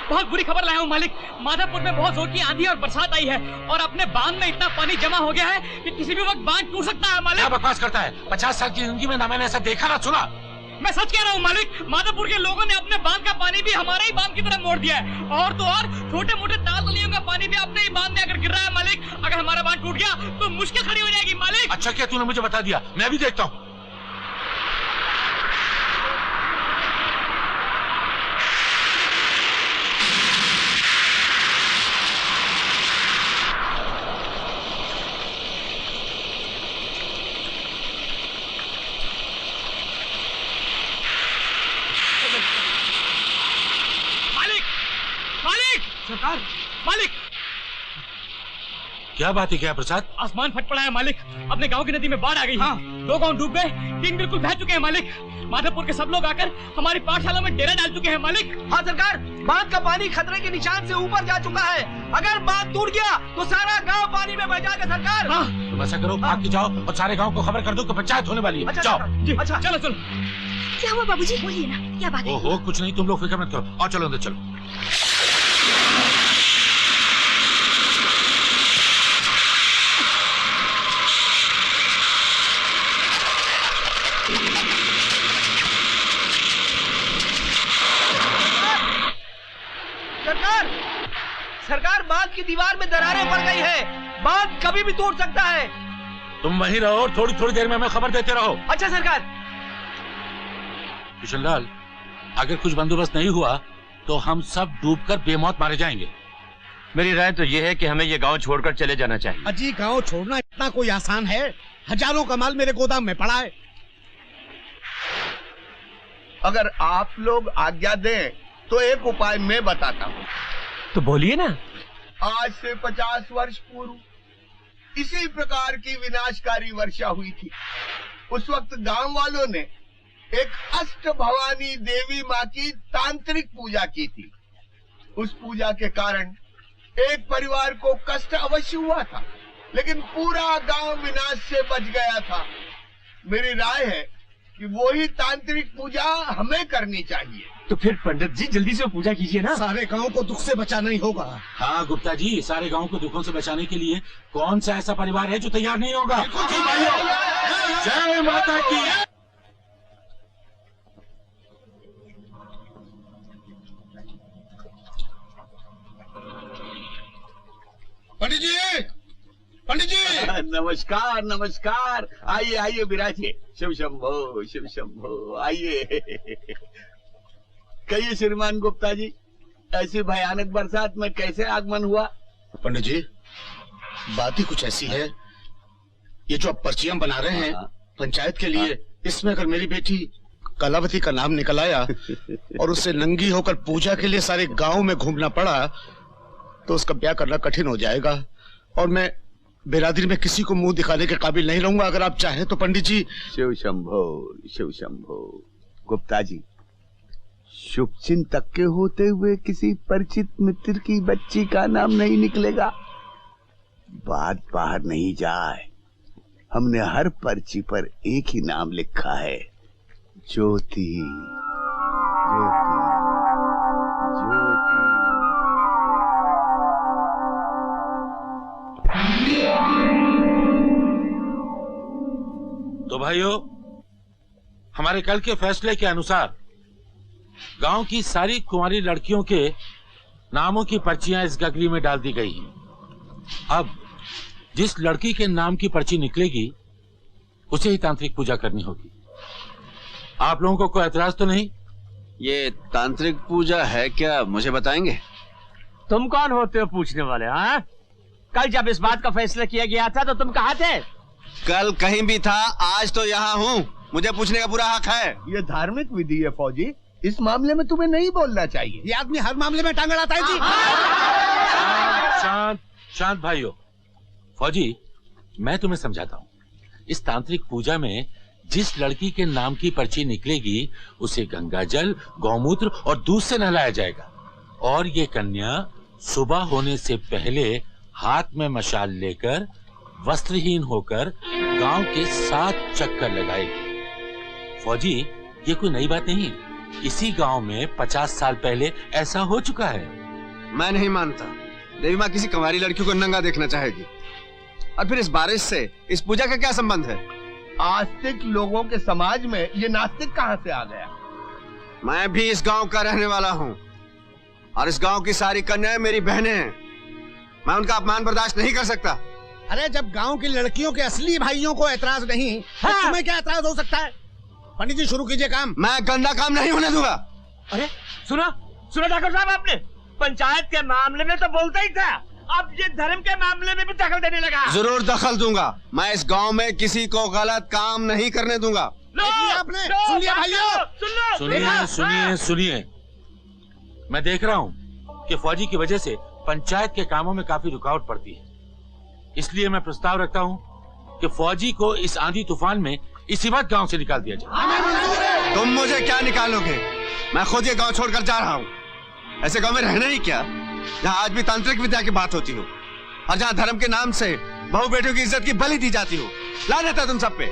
बहुत बुरी खबर लाया हूँ मालिक। माधवपुर में बहुत जोर की आंधी और बरसात आई है और अपने बांध में इतना पानी जमा हो गया है कि किसी भी वक्त बांध टूट सकता है मालिक। क्या बकवास करता है? 50 साल की जिंदगी में ना मैंने ऐसा देखा ना सुना। मैं सच कह रहा हूँ मालिक, माधवपुर के लोगों ने अपने बांध का पानी भी हमारे ही बांध की तरफ मोड़ दिया है, और तो और छोटे मोटे ताल गलियों का पानी भी अपने ही बांध में आकर गिर रहा है मालिक। अगर हमारा बांध टूट गया तो मुश्किल खड़ी हो जाएगी मालिक। अच्छा क्या तूने मुझे बता दिया, मैं भी देखता हूँ। सरकार, मालिक, क्या बात है? क्या प्रसाद? आसमान फट पड़ा है मालिक। अपने गांव की नदी में बाढ़ आ गई। हाँ। 2 गांव डूब गए, 3 बिल्कुल बह चुके हैं मालिक। माधवपुर के सब लोग आकर हमारी पाठशाला में डेरा डाल चुके हैं मालिक। हाँ सरकार, बांध का पानी खतरे के निशान से ऊपर जा चुका है। अगर बांध टूट गया तो सारा गांव पानी में बह जाएगा सरकार। हाँ। तुम ऐसा करो, भाग के जाओ और सारे गाँव को खबर कर दो कि पंचायत होने वाली है। अच्छा, जाओ। अच्छा चलो चलो। क्या हुआ बाबूजी? बोलिए ना, क्या बात है? ओहो कुछ नहीं, तुम लोग फिक्र मत करो, और चलो अंदर चलो। सरकार, सरकार, बांध की दीवार में दरारें पड़ गई है। बांध कभी भी टूट सकता है। तुम वहीं रहो और थोड़ी थोड़ी देर में हमें खबर देते रहो। अच्छा सरकार। किशनलाल, अगर कुछ बंदोबस्त नहीं हुआ तो हम सब डूबकर बेमौत मारे जाएंगे। मेरी राय तो यह है कि हमें ये गांव छोड़कर चले जाना चाहिए। अजी गांव छोड़ना इतना कोई आसान है? हजारों का माल मेरे गोदाम में पड़ा है। अगर आप लोग आज्ञा दें तो एक उपाय मैं बताता हूँ। तो बोलिए ना। आज से 50 वर्ष पूर्व इसी प्रकार की विनाशकारी वर्षा हुई थी। उस वक्त गांव वालों ने एक अष्ट भवानी देवी माँ की तांत्रिक पूजा की थी। उस पूजा के कारण एक परिवार को कष्ट अवश्य हुआ था, लेकिन पूरा गांव विनाश से बच गया था। मेरी राय है कि वही तांत्रिक पूजा हमें करनी चाहिए। तो फिर पंडित जी जल्दी से पूजा कीजिए ना। सारे गांव को दुख से बचाना ही होगा। हाँ गुप्ता जी, सारे गांव को दुखों से बचाने के लिए कौन सा ऐसा परिवार है जो तैयार नहीं होगा? जय माता की। पंडित जी, पंडित जी। नमस्कार नमस्कार, आइए आइए विराजिए। शिव शंभो शिव शंभो, आइए। कहिए श्रीमान गुप्ता जी, ऐसी भयानक बरसात में कैसे आगमन हुआ? पंडित जी, बात ही कुछ ऐसी है, ये जो आप पर्चियां बना रहे हैं पंचायत के लिए, इसमें अगर मेरी बेटी कलावती का नाम निकल आया और उससे नंगी होकर पूजा के लिए सारे गांव में घूमना पड़ा तो उसका ब्याह करना कठिन हो जाएगा और मैं बिरादरी में किसी को मुंह दिखाने के काबिल नहीं रहूंगा। अगर आप चाहें तो पंडित जी। शिव शंभो शिव शंभो। गुप्ता जी, शुभ चिंतक के होते हुए किसी परिचित मित्र की बच्ची का नाम नहीं निकलेगा। बात बाहर नहीं जाए, हमने हर पर्ची पर एक ही नाम लिखा है, ज्योति ज्योति ज्योति। तो भाइयों, हमारे कल के फैसले के अनुसार गांव की सारी कुंवारी लड़कियों के नामों की पर्चियां इस गगरी में डाल दी गई हैं। अब जिस लड़की के नाम की पर्ची निकलेगी उसे ही तांत्रिक पूजा करनी होगी। आप लोगों को कोई एतराज तो नहीं? ये तांत्रिक पूजा है क्या, मुझे बताएंगे? तुम कौन होते हो पूछने वाले? हाँ, कल जब इस बात का फैसला किया गया था तो तुम कहाँ थे? कल कहीं भी था, आज तो यहाँ हूँ, मुझे पूछने का पूरा हक है। ये धार्मिक विधि है फौजी, इस मामले में तुम्हें नहीं बोलना चाहिए। ये आदमी हर मामले में टांग अड़ाता है जी। शांत शांत भाइयों। फौजी, मैं तुम्हें समझाता हूँ। इस तांत्रिक पूजा में जिस लड़की के नाम की पर्ची निकलेगी उसे गंगा जल, गौमूत्र और दूध से नहलाया जाएगा और ये कन्या सुबह होने से पहले हाथ में मशाल लेकर वस्त्रहीन होकर गांव के 7 चक्कर लगाएगी। फौजी, ये कोई नई बात नहीं, इसी गांव में 50 साल पहले ऐसा हो चुका है। मैं नहीं मानता, देवी माँ किसी कुंवारी लड़की को नंगा देखना चाहेगी। और फिर इस बारिश से इस पूजा का क्या संबंध है? आस्तिक लोगों के समाज में ये नास्तिक कहाँ से आ गया? मैं भी इस गांव का रहने वाला हूँ और इस गांव की सारी कन्याएं मेरी बहनें हैं। मैं उनका अपमान बर्दाश्त नहीं कर सकता। अरे जब गांव की लड़कियों के असली भाइयों को एतराज नहीं, तो तुम्हें क्या एतराज हो सकता है? पंडित जी, शुरू कीजिए काम। मैं गंदा काम नहीं होने दूंगा। अरे सुना डॉक्टर साहब, आपने पंचायत के मामले में तो बोलता ही था, अब ये धर्म के मामले में भी दखल देने लगा। जरूर दखल दूंगा। मैं इस गांव में किसी को गलत काम नहीं करने दूंगा। आपने सुन लिया भाइयों? सुनिए सुनिए सुनिए, मैं देख रहा हूँ कि फौजी की वजह से पंचायत के कामों में काफी रुकावट पड़ती है, इसलिए मैं प्रस्ताव रखता हूँ कि फौजी को इस आंधी तूफान में इसी वक्त गांव से निकाल दिया जाए। तुम मुझे क्या निकालोगे? मैं खुद ये गांव छोड़कर जा रहा हूँ। ऐसे गांव में रहना ही क्या, जहाँ आज भी तांत्रिक विद्या की बात होती हो और जहाँ धर्म के नाम से बहू बेटियों की इज्जत की बलि दी जाती हो। लानत है तुम सब पे।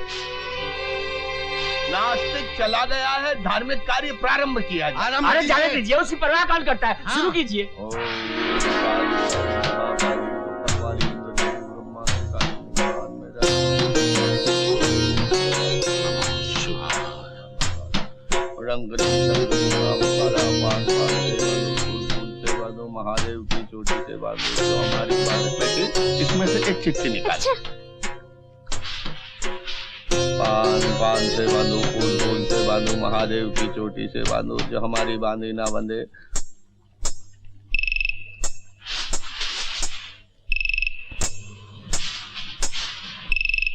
नास्तिक चला गया है, धार्मिक कार्य प्रारंभ किया जाए। अरे जाने दीजिए, उसी परवाह कौन करता है। शुरू कीजिए। महादेव की चोटी से बांधो तो हमारी बात, इसमें से एक चिट्ठी निकाल। पान से बांधो, फूल से बांधो, महादेव की चोटी से बांधो, जो हमारी बांधी ना बंधे।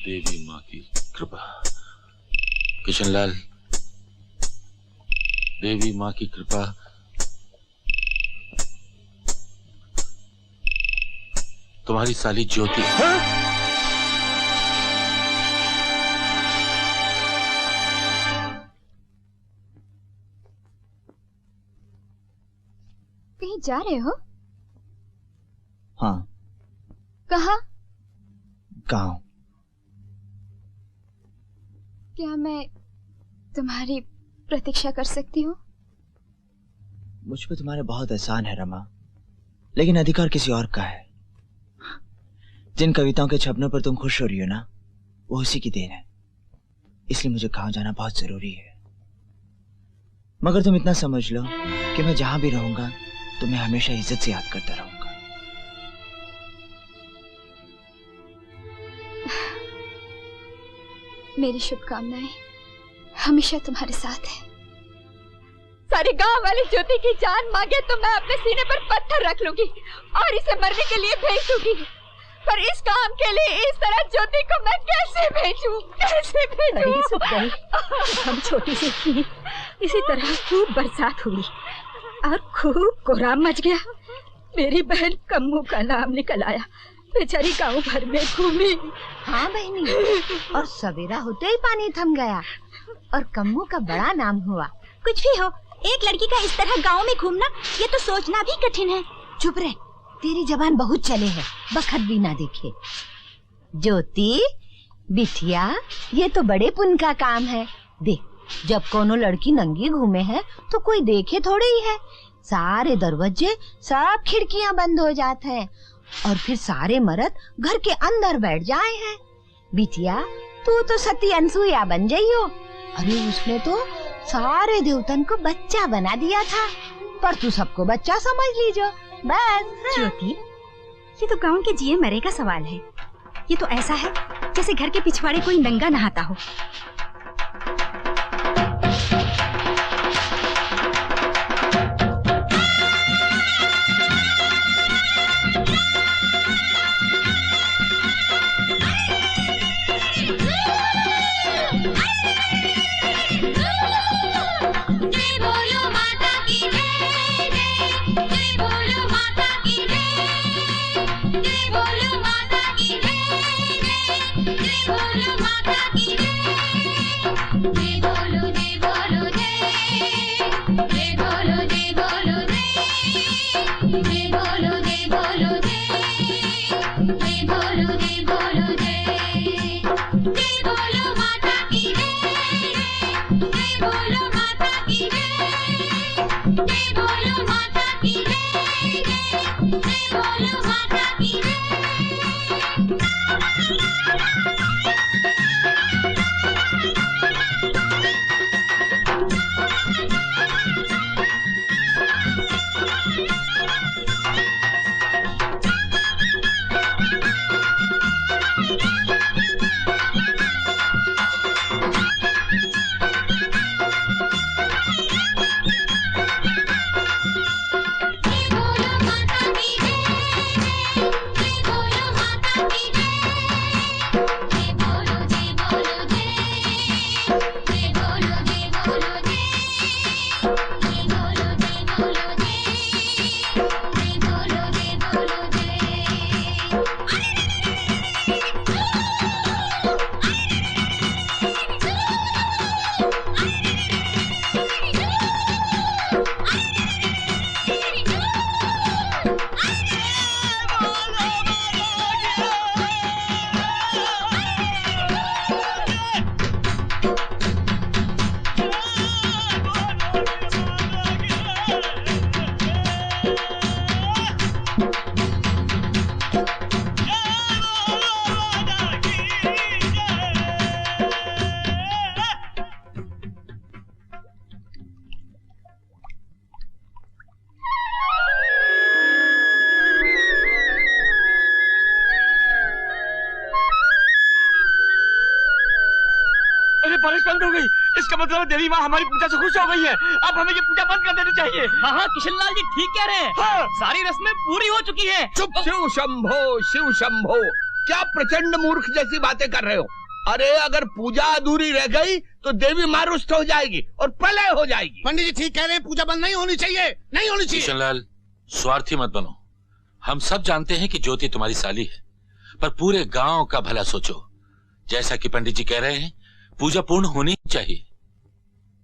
देवी माँ की कृपा। किशनलाल, देवी माँ की कृपा। तुम्हारी साली ज्योति। कहीं जा रहे हो? हाँ। कहाँ? गांव। क्या मैं तुम्हारी प्रतीक्षा कर सकती हूँ? मुझ पे तुम्हारे बहुत एहसान है रमा, लेकिन अधिकार किसी और का है। जिन कविताओं के छपने पर तुम खुश हो रही हो ना, वो उसी की देन है, इसलिए मुझे गांव जाना बहुत जरूरी है। मगर तुम इतना समझ लो कि मैं जहां भी रहूंगा तुम्हें हमेशा इज्जत से याद करता रहूंगा। मेरी शुभकामनाएं हमेशा तुम्हारे साथ है। सारे गांव वाले ज्योति की जान मांगे तो मैं अपने सीने पर पत्थर रख लूंगी और इसे मरने के लिए भेज दूंगी, पर इस काम के लिए इस तरह ज्योति को मैं कैसे भेजूं? कैसे भेजूं? हम छोटी सी थी, इसी तरह खूब बरसात हुई और खूब कोहराम मच गया। मेरी बहन कम्मू का नाम निकल आया, बेचारी गांव भर में घूमी। हाँ बहनी, और सवेरा होते ही पानी थम गया और कम्मू का बड़ा नाम हुआ। कुछ भी हो, एक लड़की का इस तरह गांव में घूमना, ये तो सोचना भी कठिन है। चुप रह, तेरी जबान बहुत चले है, बखत भी ना देखे। ज्योति बिटिया, ये तो बड़े पुण्य का काम है। देख, जब कोनो लड़की नंगी घूमे है तो कोई देखे थोड़े ही है, सारे दरवाजे सब खिड़कियां बंद हो जाते हैं और फिर सारे मर्द घर के अंदर बैठ जाए हैं। बिटिया, तू तो सती अनसुईया बन गई हो। अरे उसने तो सारे देवतन को बच्चा बना दिया था, पर तू सबको बच्चा समझ लीजो बस। ज्योति, ये तो गांव के जिए मरे का सवाल है। ये तो ऐसा है जैसे घर के पिछवाड़े कोई नंगा नहाता हो। बारिश बंद हो गई, इसका मतलब देवी माँ हमारी पूजा से खुश हो गई है। अब हमें ये पूजा बंद कर देनी चाहिए। हाँ किशनलाल जी ठीक कह रहे हैं। हाँ। सारी रस्में पूरी हो चुकी हैं। चुप शिव शंभो, शिव शंभो, क्या प्रचंड मूर्ख जैसी बातें कर रहे हो? अरे अगर पूजा अधूरी रह गई तो देवी माँ रुष्ट हो जाएगी और प्रलय हो जाएगी। पंडित जी ठीक कह रहे हैं, पूजा बंद नहीं होनी चाहिए, नहीं होनी चाहिए। किशनलाल, स्वार्थी मत बनो। हम सब जानते हैं कि ज्योति तुम्हारी साली है, पर पूरे गांव का भला सोचो। जैसा कि पंडित जी कह रहे हैं, पूजा पूर्ण होनी चाहिए।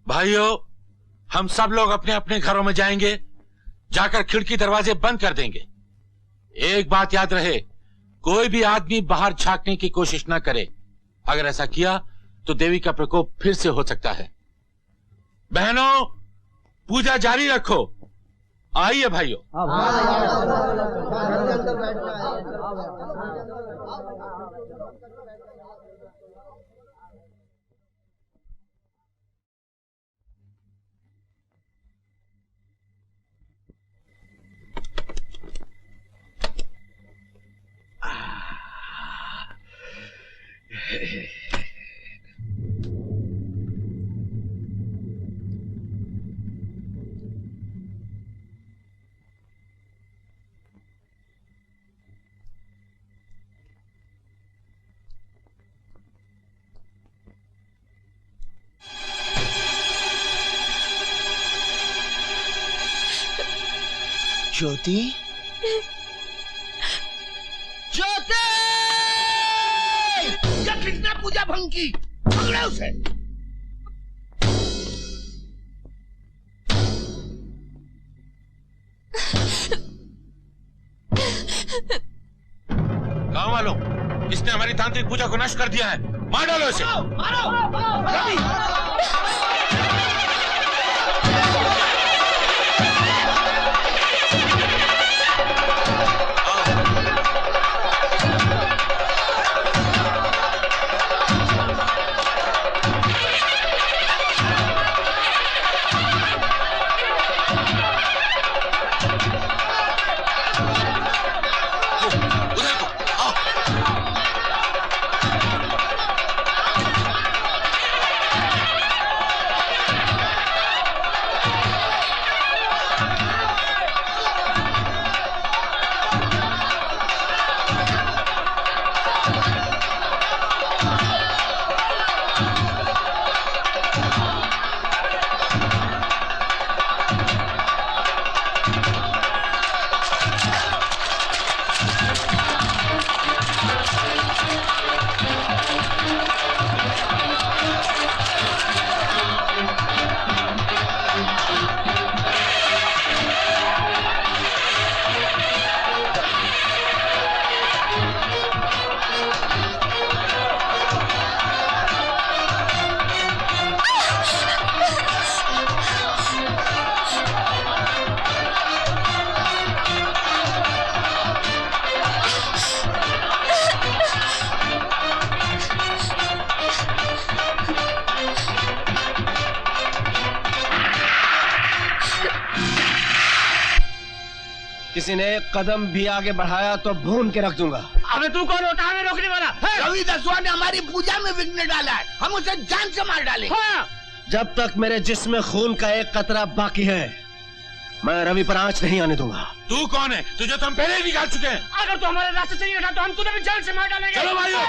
भाइयों, हम सब लोग अपने अपने घरों में जाएंगे, जाकर खिड़की दरवाजे बंद कर देंगे। एक बात याद रहे, कोई भी आदमी बाहर झांकने की कोशिश न करे। अगर ऐसा किया तो देवी का प्रकोप फिर से हो सकता है। बहनों, पूजा जारी रखो। आइए भाइयों। ज्योति, ज्योति! क्या किसने पूजा भंग की? पकड़ो उसे। गांव वालों, इसने हमारी तांत्रिक पूजा को नष्ट कर दिया है। मार डालो इसे। किसी ने एक कदम भी आगे बढ़ाया तो भून के रख दूंगा। अबे तू कौन होता है रोकने वाला? रवि दसवा ने हमारी पूजा में विघ्न डाला है, हम उसे जान से मार डालेंगे। हाँ। जब तक मेरे जिस्म में खून का एक कतरा बाकी है, मैं रवि पर आंच नहीं आने दूंगा। तू कौन है? तुझे तो हम पहले ही निकाल चुके हैं। अगर तू हमारे रास्ते से नहीं हटा तो हम तुझे भी जान से मार डालेंगे। चलो भाइयों।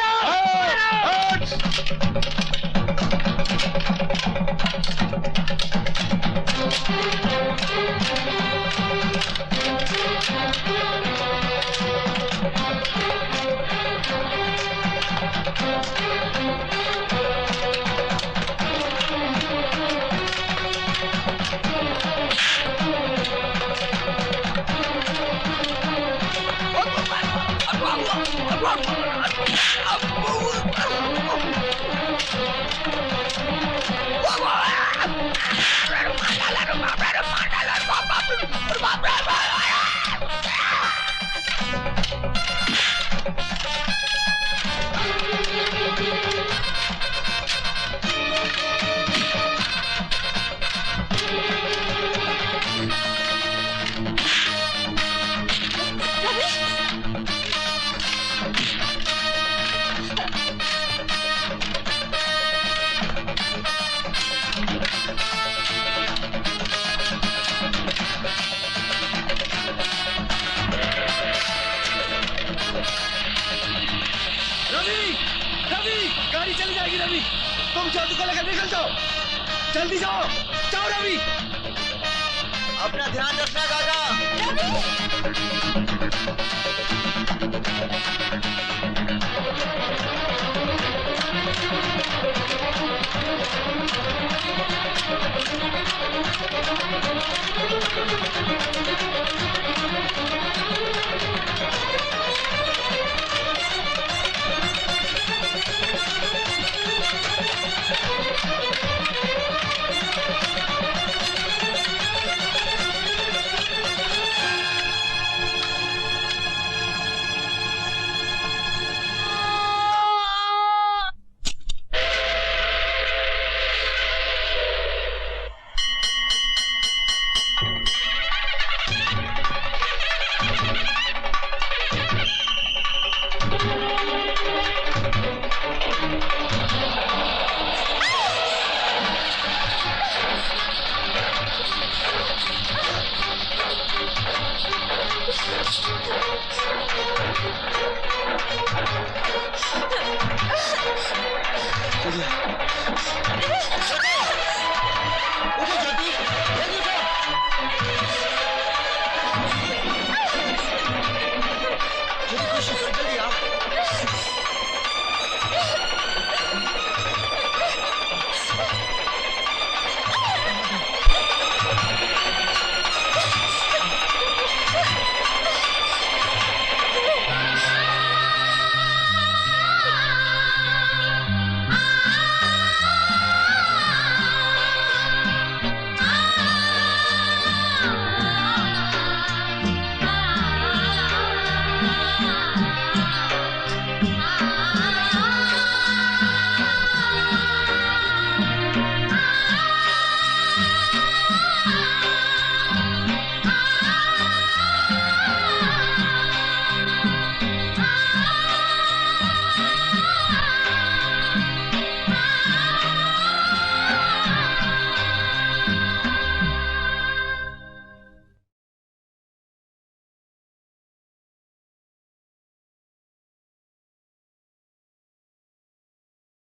जल्दी जाओ, जाओ रवि। अपना ध्यान रखना काका। उठो ज्योति,